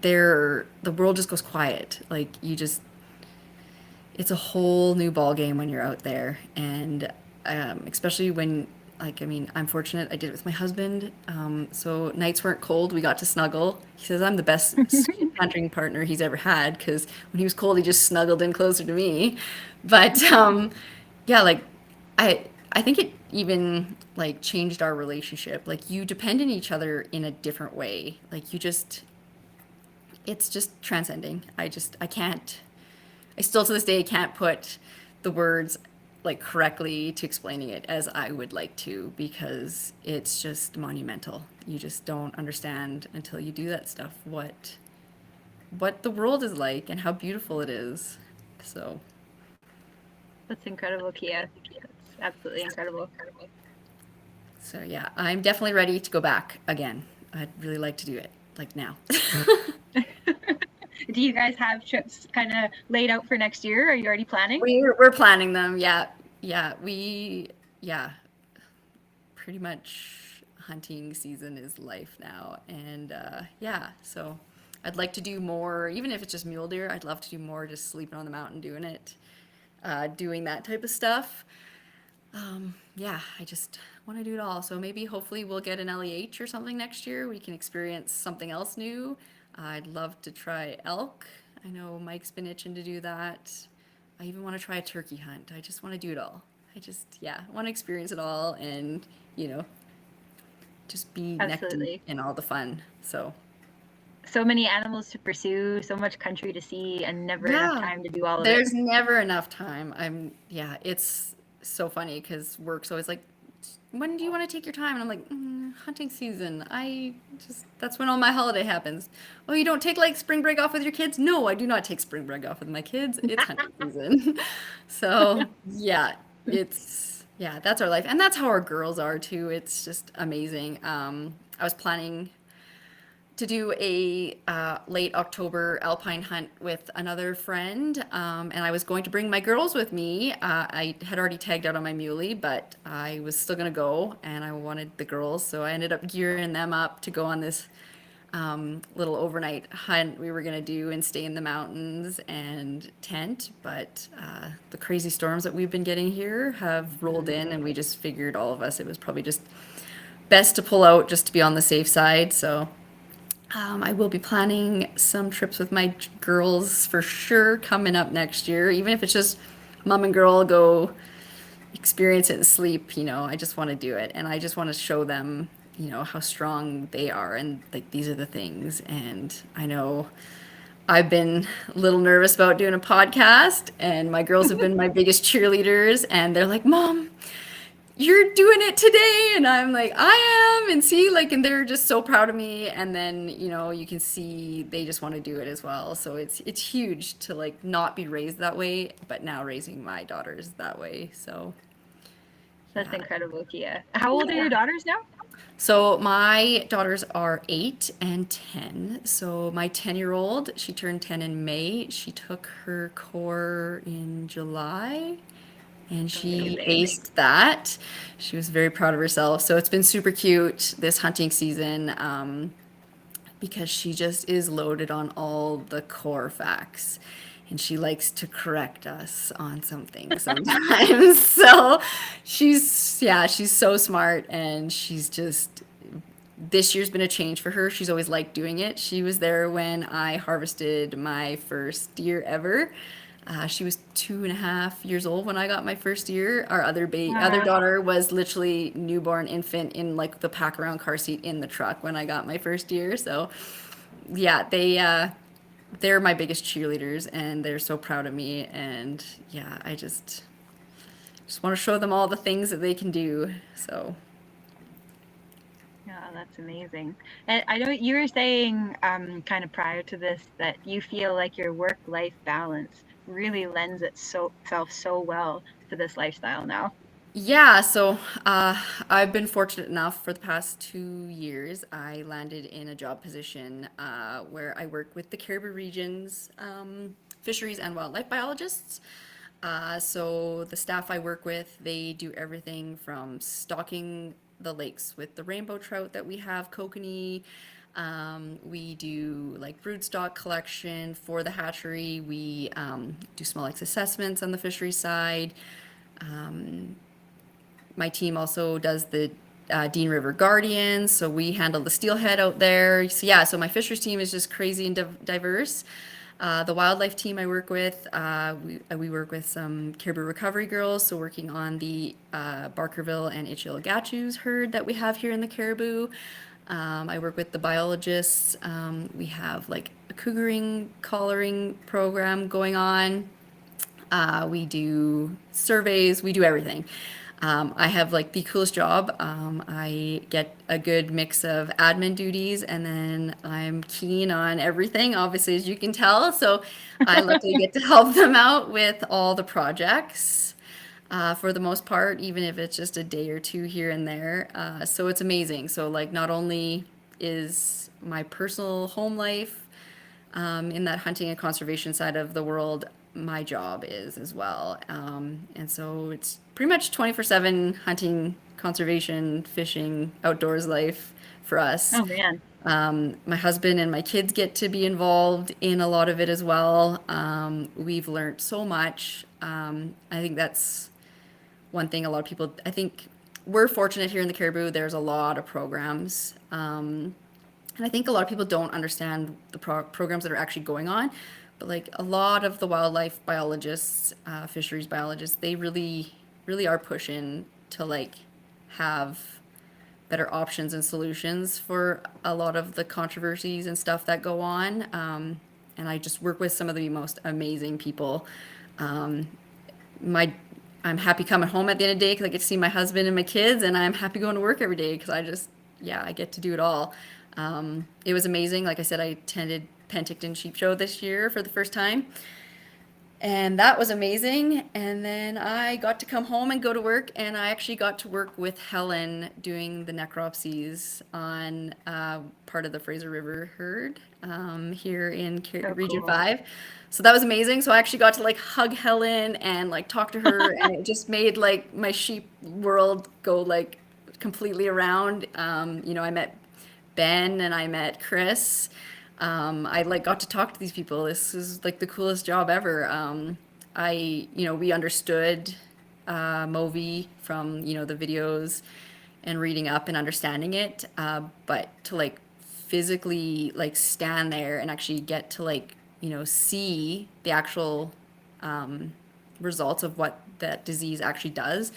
the world just goes quiet. Like, it's a whole new ball game when you're out there. And especially when, like, I mean, I'm fortunate I did it with my husband. So nights weren't cold, we got to snuggle. He says I'm the best hunting partner he's ever had, because when he was cold he just snuggled in closer to me. But yeah, like, I think it even like changed our relationship. Like, you depend on each other in a different way. Like, it's just transcending. I can't, I still to this day can't put the words like correctly to explaining it as I would like to, because it's just monumental. You just don't understand until you do that stuff what the world is like and how beautiful it is. So That's incredible, Keia. That's absolutely incredible. yeah, I'm definitely ready to go back again. I'd really like to do it like now. Do you guys have trips kind of laid out for next year? Are you already planning? We're planning them. Yeah. Yeah, pretty much hunting season is life now. And yeah, so I'd like to do more, even if it's just mule deer. I'd love to do more just sleeping on the mountain doing it, doing that type of stuff. Yeah, I just want to do it all. So maybe hopefully we'll get an LEH or something next year. We can experience something else new. I'd love to try elk. I know Mike's been itching to do that. I even want to try a turkey hunt. I just want to do it all. Yeah, want to experience it all, and, you know, just be neck deep Absolutely. in all the fun. So So many animals to pursue, so much country to see, and never enough yeah, time to do all of it. there's never enough time. Yeah, it's so funny because work's always like when do you want to take your time? And I'm like, hunting season. That's when all my holiday happens. Oh, you don't take like spring break off with your kids? No, I do not take spring break off with my kids. It's hunting season. So yeah, yeah, that's our life. And that's how our girls are too. It's just amazing. I was planning to do a late October alpine hunt with another friend, and I was going to bring my girls with me. I had already tagged out on my muley, but I was still going to go, and I wanted the girls, so I ended up gearing them up to go on this little overnight hunt we were going to do and stay in the mountains and tent. But the crazy storms that we've been getting here have rolled in, and we just figured, all of us, it was probably just best to pull out just to be on the safe side. So I will be planning some trips with my girls for sure coming up next year, even if it's just mom and girl go experience it and sleep. I just want to do it. And I just want to show them, how strong they are. And like, these are the things. And I know I've been a little nervous about doing a podcast, and my girls have been my biggest cheerleaders. And they're like, Mom, you're doing it today. And I'm like, I am. And see, like, and they're just so proud of me. And then, you can see they just want to do it as well. So it's huge to like not be raised that way, but now raising my daughters that way. So That's yeah. incredible, Keia. How old are your daughters now? So my daughters are 8 and 10. So my 10-year-old, she turned 10 in May. She took her core in July, and she Amazing. aced that. She was very proud of herself. So it's been super cute this hunting season, because she just is loaded on all the core facts. And she likes to correct us on something sometimes. So she's so smart, and this year's been a change for her. She's always liked doing it. She was there when I harvested my first deer ever. She was 2.5 years old when I got my first deer. Our other Uh, daughter was literally newborn infant in like the pack around car seat in the truck when I got my first deer. So yeah, they're my biggest cheerleaders, and they're so proud of me. And yeah, I just want to show them all the things that they can do. So yeah, that's amazing. And I know you were saying, kind of prior to this, that you feel like your work-life balance really lends itself so well to this lifestyle now. yeah, so I've been fortunate enough for the past 2 years. I landed in a job position where I work with the Caribou region's fisheries and wildlife biologists. So the staff I work with, they do everything from stocking the lakes with the rainbow trout that we have, kokanee. We do like broodstock collection for the hatchery. We do small lakes assessments on the fishery side. My team also does the Dean River Guardians, so we handle the steelhead out there. So yeah, so my fisheries team is just crazy and diverse. The wildlife team I work with, we work with some caribou recovery girls, so working on the Barkerville and Itchilagachus herd that we have here in the caribou. I work with the biologists. We have like a cougaring, collaring program going on. We do surveys, we do everything. I have like the coolest job. I get a good mix of admin duties, and then I'm keen on everything, obviously, as you can tell. So I luckily get to help them out with all the projects for the most part, even if it's just a day or two here and there. So it's amazing. So, like, not only is my personal home life in that hunting and conservation side of the world, my job is as well. And so it's pretty much 24/7 hunting, conservation, fishing, outdoors life for us. Oh man. My husband and my kids get to be involved in a lot of it as well. We've learned so much. I think that's one thing a lot of people, I think we're fortunate here in the Caribou, there's a lot of programs. And I think a lot of people don't understand the programs that are actually going on. But like a lot of the wildlife biologists, fisheries biologists, they really, really are pushing to like have better options and solutions for a lot of the controversies and stuff that go on. And I just work with some of the most amazing people. My I'm happy coming home at the end of the day because I get to see my husband and my kids, and I'm happy going to work every day because yeah, I get to do it all. It was amazing. Like I said, I attended Penticton Sheep Show this year for the first time, and that was amazing. And then I got to come home and go to work, and I actually got to work with Helen doing the necropsies on part of the Fraser River herd here in So Region cool. 5. So that was amazing. So I actually got to like hug Helen and like talk to her, and it just made like my sheep world go like completely around. I met Ben and I met Chris. I like got to talk to these people. This is like the coolest job ever. We understood Movi from, the videos and reading up and understanding it. But to like physically like stand there and actually get to like, see the actual results of what that disease actually does,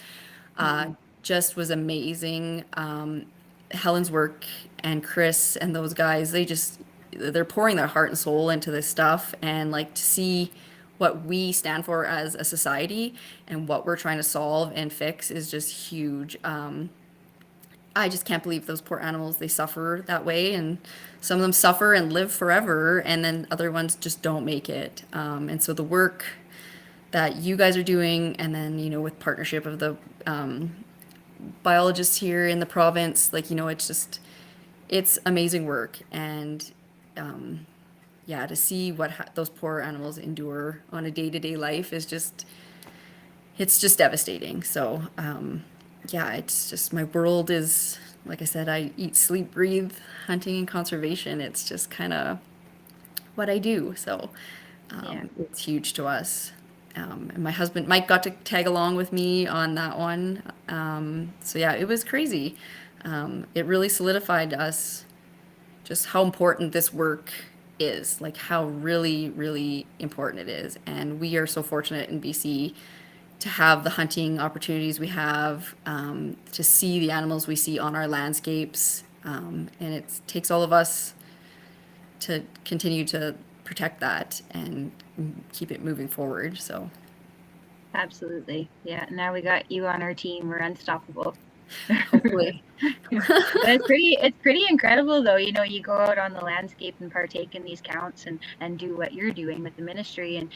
uh, Mhm. just was amazing. Helen's work and Chris and those guys, they're pouring their heart and soul into this stuff, and like to see what we stand for as a society and what we're trying to solve and fix is just huge. I just can't believe those poor animals, they suffer that way, and some of them suffer and live forever, and then other ones just don't make it. And so the work that you guys are doing, and then with partnership of the biologists here in the province, like it's amazing work. And yeah, to see what those poor animals endure on a day-to-day life is it's just devastating. So yeah, it's just my world is, like I said, I eat, sleep, breathe hunting and conservation. It's just kind of what I do. So Yeah. it's huge to us. And my husband Mike got to tag along with me on that one. So yeah, it was crazy. It really solidified to us just how important this work is, like how really, really important it is. And we are so fortunate in BC to have the hunting opportunities we have, to see the animals we see on our landscapes. And it takes all of us to continue to protect that and keep it moving forward. So Absolutely. Yeah. Now we got you on our team. We're unstoppable. hopefully. But it's pretty incredible though. You go out on the landscape and partake in these counts and do what you're doing with the ministry, and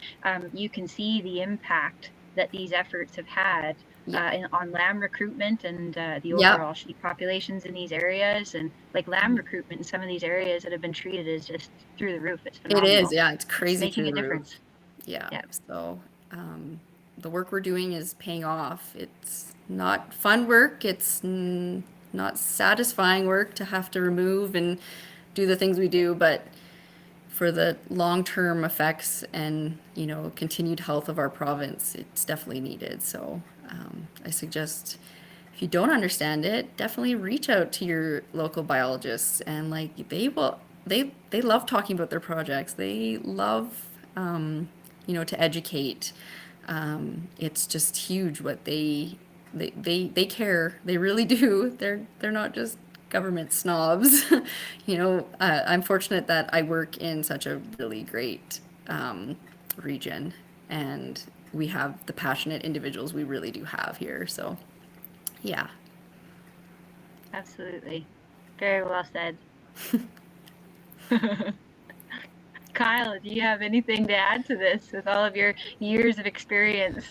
you can see the impact that these efforts have had Yeah. on lamb recruitment and the Yeah. overall sheep populations in these areas, and like lamb recruitment in some of these areas that have been treated is just through the roof. It's It is. phenomenal. Yeah. It's It's crazy making through a the roof. difference. Yeah. Yeah. So the work we're doing is paying off. It's not fun work. It's not satisfying work to have to remove and do the things we do, but for the long-term effects and continued health of our province, it's definitely needed. So I suggest if you don't understand it, definitely reach out to your local biologists, and like they love talking about their projects. They love to educate. It's just huge what they care. They really do. They're not just government snobs. I'm fortunate that I work in such a really great region, and we have the passionate individuals we really do have here. So, yeah. Absolutely. Very well said. Kyle, do you have anything to add to this with all of your years of experience?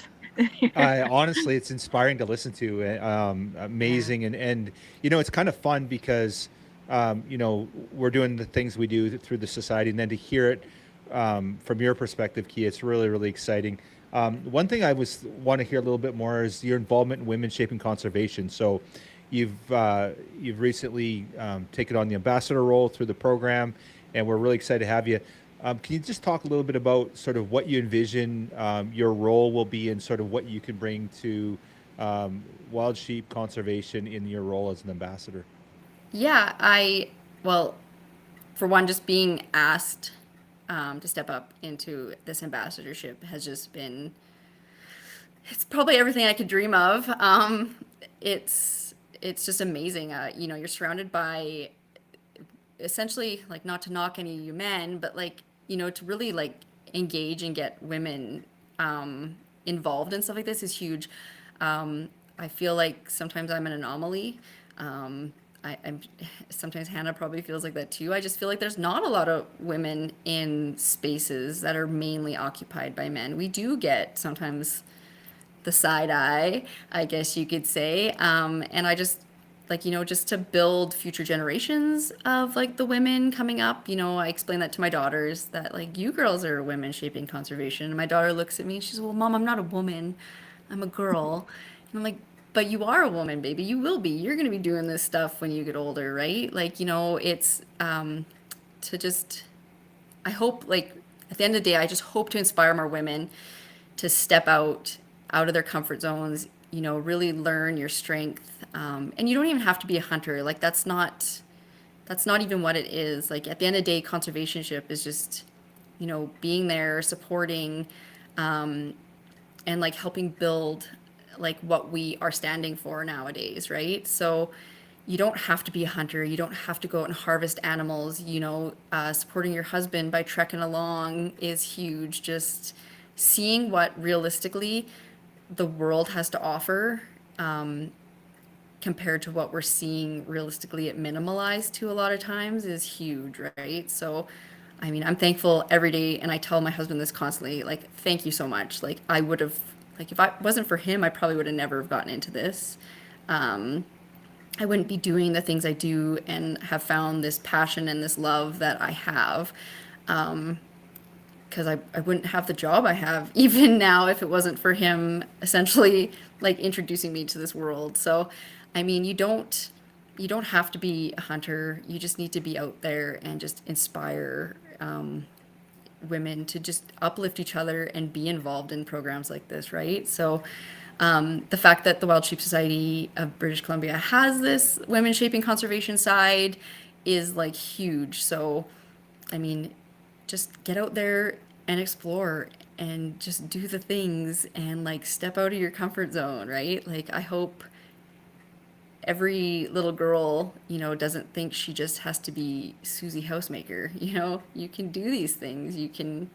I honestly, it's inspiring to listen to. Yeah. Amazing, and it's kind of fun because we're doing the things we do through the society, and then to hear it from your perspective, Kia, it's really really exciting. One thing I want to hear a little bit more is your involvement in women shaping conservation. So, you've recently taken on the ambassador role through the program, and we're really excited to have you. Can you just talk a little bit about sort of what you envision your role will be and sort of what you can bring to wild sheep conservation in your role as an ambassador? Yeah, well, for one, just being asked to step up into this ambassadorship has just it's probably everything I could dream of. It's just amazing. You're surrounded by essentially, like, not to knock any of you men, but like to really like engage and get women involved in stuff like this is huge. I feel like sometimes I'm an anomaly. I'm sometimes Hannah probably feels like that too. I just feel like there's not a lot of women in spaces that are mainly occupied by men. We do get sometimes the side eye, I guess you could say. And I just like, just to build future generations of like the women coming up, I explain that to my daughters that like you girls are women shaping conservation. And my daughter looks at me and she's, well, Mom, I'm not a woman. I'm a girl. And I'm like, but you are a woman, baby. You will be. You're going to be doing this stuff when you get older, right? Like, it's to just, I hope, like, at the end of the day, I just hope to inspire more women to step out of their comfort zones, really learn your strength. And you don't even have to be a hunter. Like, that's not even what it is. Like, at the end of the day, conservationship is just, being there, supporting, and like helping build like what we are standing for nowadays, right? So you don't have to be a hunter. You don't have to go out and harvest animals. Supporting your husband by trekking along is huge. Just seeing what realistically the world has to offer, compared to what we're seeing realistically it minimalized to a lot of times is huge, right? So, I mean, I'm thankful every day, and I tell my husband this constantly, like, thank you so much. Like, I would have, like, if I wasn't for him, I probably would have never have gotten into this. Um, I wouldn't be doing the things I do and have found this passion and this love that I have. Because I wouldn't have the job I have even now if it wasn't for him essentially like introducing me to this world. So, I mean, you don't have to be a hunter. You just need to be out there and just inspire women to just uplift each other and be involved in programs like this, right? So, the fact that the Wild Sheep Society of British Columbia has this women shaping conservation side is like huge. So, I mean, just get out there and explore and just do the things and like step out of your comfort zone, right? Like, I hope every little girl, doesn't think she just has to be Susie Housemaker. You can do these things. You can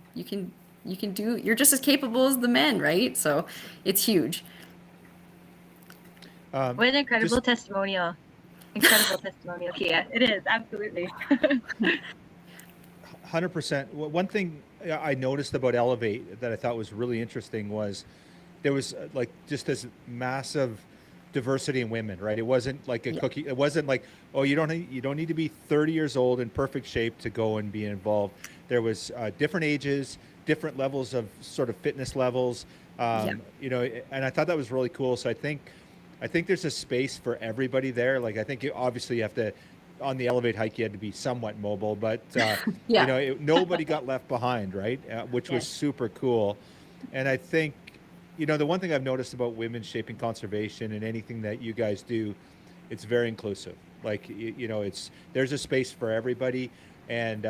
do, you're just as capable as the men, right? So it's huge. Um, What an incredible just testimonial. Incredible testimonial, Keia. It is, absolutely. 100%. One thing I noticed about Elevate that I thought was really interesting was there was like just this massive diversity in women, right? It wasn't like a Yeah. cookie. It wasn't like, oh, you don't need to be 30 years old in perfect shape to go and be involved. There was different ages, different levels of sort of fitness levels, Yeah. and I thought that was really cool. So I think there's a space for everybody there. Like I think obviously you have to on the Elevate hike you had to be somewhat mobile, but Yeah. nobody got left behind, right? Which was Yes. super cool. And I think the one thing I've noticed about women shaping conservation and anything that you guys do, it's very inclusive. Like it's there's a space for everybody, and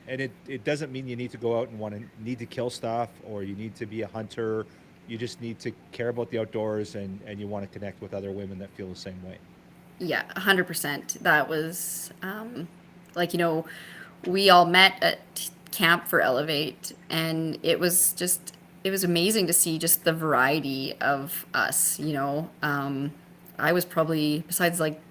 it doesn't mean you need to go out and need to kill stuff or you need to be a hunter. You just need to care about the outdoors and you want to connect with other women that feel the same way. Yeah, 100%. That was like, we all met at camp for Elevate, and it was amazing to see just the variety of us. I was probably, besides like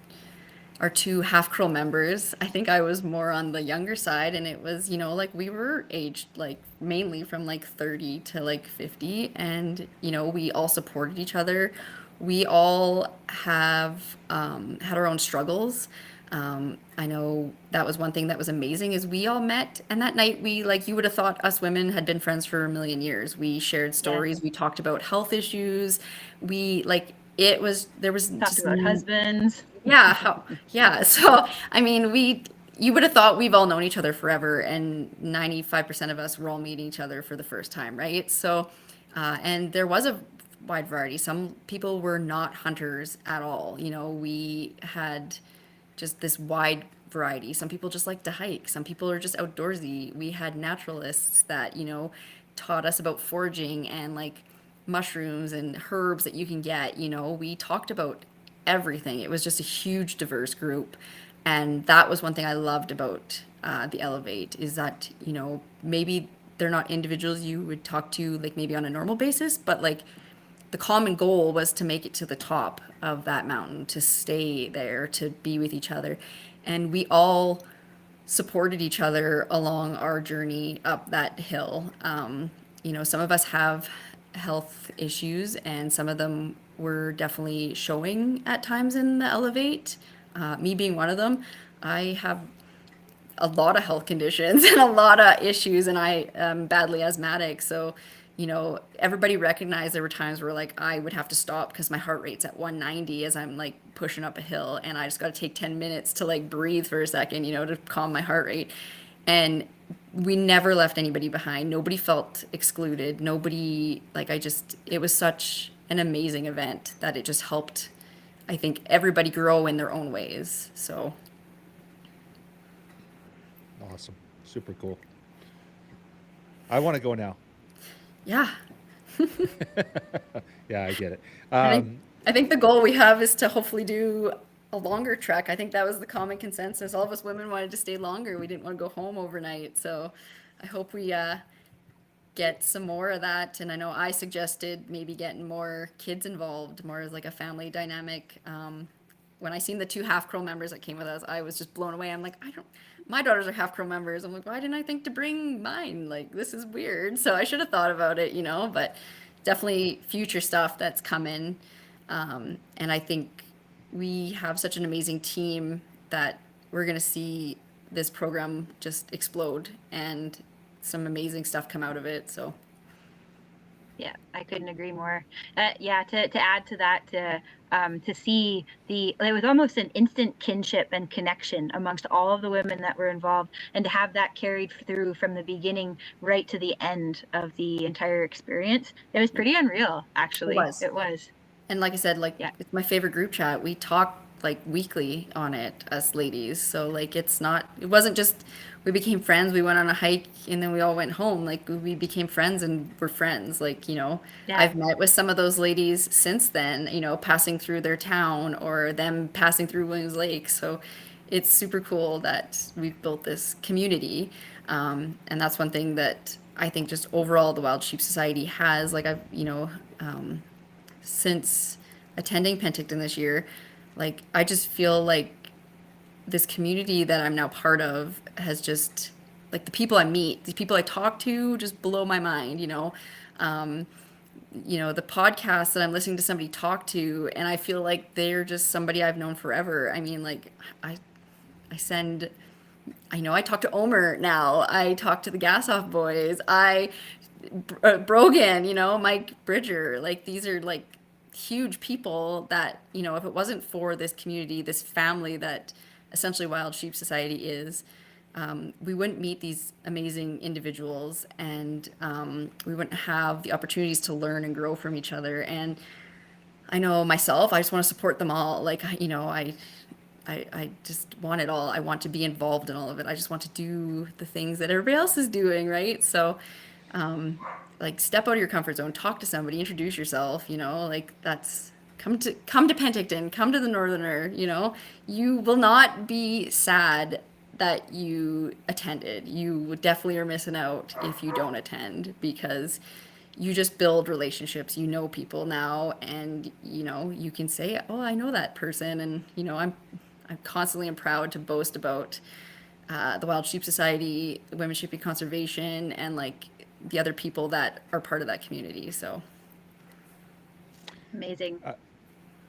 our two half curl members, I think I was more on the younger side, and it was, like we were aged like mainly from like 30 to like 50, and we all supported each other. We all have had our own struggles. I know that was one thing that was amazing is we all met, and that night we like you would have thought us women had been friends for a million years. We shared Yes. stories, we talked about health issues, we like it was there was Talked just about husbands. yeah, yeah. So, I mean, you would have thought we've all known each other forever, and 95% of us were all meeting each other for the first time, right? So, and there was a wide variety. Some people were not hunters at all. We had just this wide variety. Some people just like to hike. Some people are just outdoorsy. We had naturalists that, taught us about foraging and like mushrooms and herbs that you can get. We talked about everything. It was just a huge, diverse group. And that was one thing I loved about the Elevate is that, maybe they're not individuals you would talk to like maybe on a normal basis, but like the common goal was to make it to the top of that mountain, to stay there, to be with each other. And we all supported each other along our journey up that hill. You know, some of us have health issues, and some of them were definitely showing at times in the Elevate. Me being one of them, I have a lot of health conditions and a lot of issues, and I am badly asthmatic. So, you know, everybody recognized there were times where like I would have to stop because my heart rate's at 190 as I'm like pushing up a hill, and I just got to take 10 minutes to like breathe for a second, you know, to calm my heart rate. And we never left anybody behind. Nobody felt excluded. Nobody, like, it was such an amazing event that it just helped, I think, everybody grow in their own ways. So, Awesome. Super cool. I want to go now. yeah. Yeah, I get it. I think the goal we have is to hopefully do a longer trek. I think that was the common consensus. All of us women wanted to stay longer. We didn't want to go home overnight. So I hope we get some more of that. And I know I suggested maybe getting more kids involved, more as like a family dynamic. When I seen the 2 half curl members that came with us, I was just blown away. I'm like, my daughters are half curl members. I'm like, why didn't I think to bring mine? Like, this is weird. So I should have thought about it, you know, but definitely future stuff that's coming. And I think we have such an amazing team that we're going to see this program just explode and some amazing stuff come out of it. So Yeah, I couldn't agree more. Yeah, to add to that, to see it was almost an instant kinship and connection amongst all of the women that were involved, and to have that carried through from the beginning right to the end of the entire experience, it was pretty unreal, actually. It was. And like I said, like, Yeah. it's my favorite group chat. We talk like weekly on it, us ladies. So like, it wasn't just we became friends, we went on a hike and then we all went home. Like, we became friends and we're friends. Like, you know, Yeah. I've met with some of those ladies since then, you know, passing through their town or them passing through Williams Lake. So it's super cool that we've built this community. And that's one thing that I think just overall the Wild Sheep Society has, like, since attending Penticton this year, like, I just feel like this community that I'm now part of has just, like, the people I meet, these people I talk to just blow my mind, you know. The podcast that I'm listening to somebody talk to, and I feel like they're just somebody I've known forever. I mean, like, I talk to Omer now. I talk to the Gas Off Boys. Brogan, you know, Mike Bridger. Like, these are like huge people that, you know, if it wasn't for this community, this family that essentially Wild Sheep Society is, we wouldn't meet these amazing individuals, and we wouldn't have the opportunities to learn and grow from each other. And I know myself, I just want to support them all. Like, you know, I just want it all. I want to be involved in all of it. I just want to do the things that everybody else is doing, right? So, like, step out of your comfort zone, talk to somebody, introduce yourself, you know, like, come to Penticton, come to the Northerner, you know. You will not be sad that you attended. You definitely are missing out if you don't attend, because you just build relationships, you know people now, and, you know, you can say, oh, I know that person. And, you know, I'm constantly am proud to boast about the Wild Sheep Society, Women's Sheeping Conservation, and like the other people that are part of that community. So Amazing.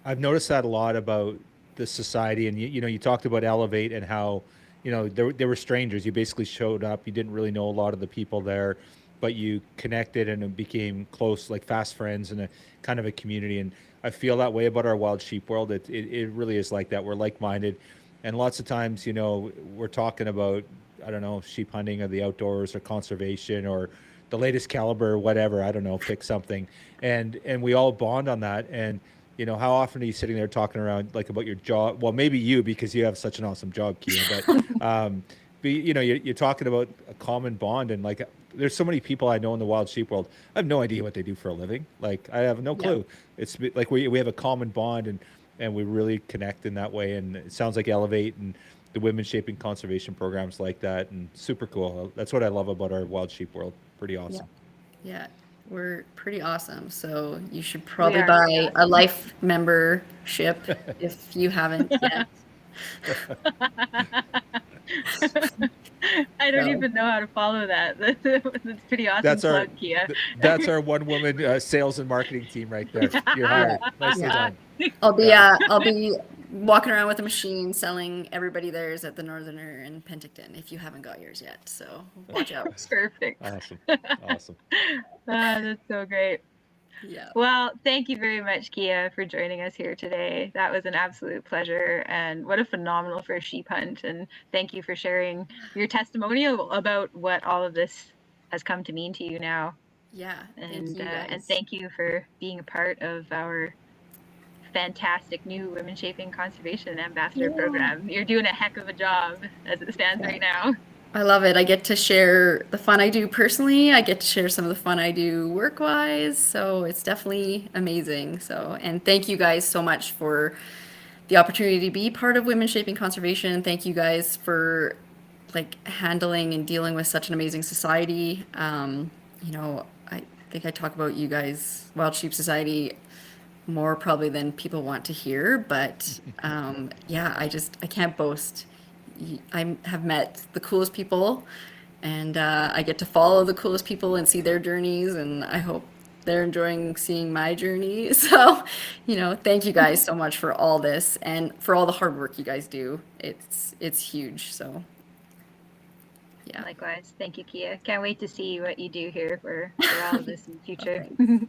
I've noticed that a lot about the society, and you talked about Elevate and how, you know, they were strangers. You basically showed up. You didn't really know a lot of the people there, but you connected and it became close, like fast friends, and a kind of a community. And I feel that way about our wild sheep world. It really is like that. We're like-minded, and lots of times, you know, we're talking about, I don't know, sheep hunting or the outdoors or conservation or the latest caliber or whatever. I don't know, pick something, and we all bond on that. And you know, how often are you sitting there talking around like about your job? Well, maybe you, because you have such an awesome job, Keia, but you know, you're talking about a common bond. And like, there's so many people I know in the wild sheep world. I have no idea what they do for a living. Like, I have no clue. Yeah. It's like we have a common bond, and we really connect in that way. And it sounds like Elevate and the women's shaping conservation programs like that, and super cool. That's what I love about our wild sheep world. Pretty awesome. Yeah, we're pretty awesome. So you should We probably are pretty buy a awesome. life membership if you haven't yet. I don't So even know how to follow that. That's pretty awesome That's our plug, Keia. that's our one woman sales and marketing team right there. You're yeah, hired. Nicely yeah. done. I'll be walking around with a machine selling everybody theirs at the Northerner in Penticton if you haven't got yours yet. So watch out. Perfect. Awesome. Awesome. That's so great. Yeah. Well, thank you very much, Keia, for joining us here today. That was an absolute pleasure, and what a phenomenal first sheep hunt. And thank you for sharing your testimonial about what all of this has come to mean to you now. Yeah. Thank And you and guys. thank you for being a part of our fantastic new Women Shaping Conservation Ambassador program. You're doing a heck of a job as it stands right now. I love it. I get to share the fun I do personally. I get to share some of the fun I do work-wise. So it's definitely amazing. So, and thank you guys so much for the opportunity to be part of Women Shaping Conservation. Thank you guys for like handling and dealing with such an amazing society. I think I talk about you guys, Wild Sheep Society, more probably than people want to hear. But yeah, I can't boast. I have met the coolest people, and I get to follow the coolest people and see their journeys, and I hope they're enjoying seeing my journey. So, thank you guys so much for all this and for all the hard work you guys do. It's huge. So, yeah. Likewise. Thank you, Keia. Can't wait to see what you do here for all of this in the future. Thanks.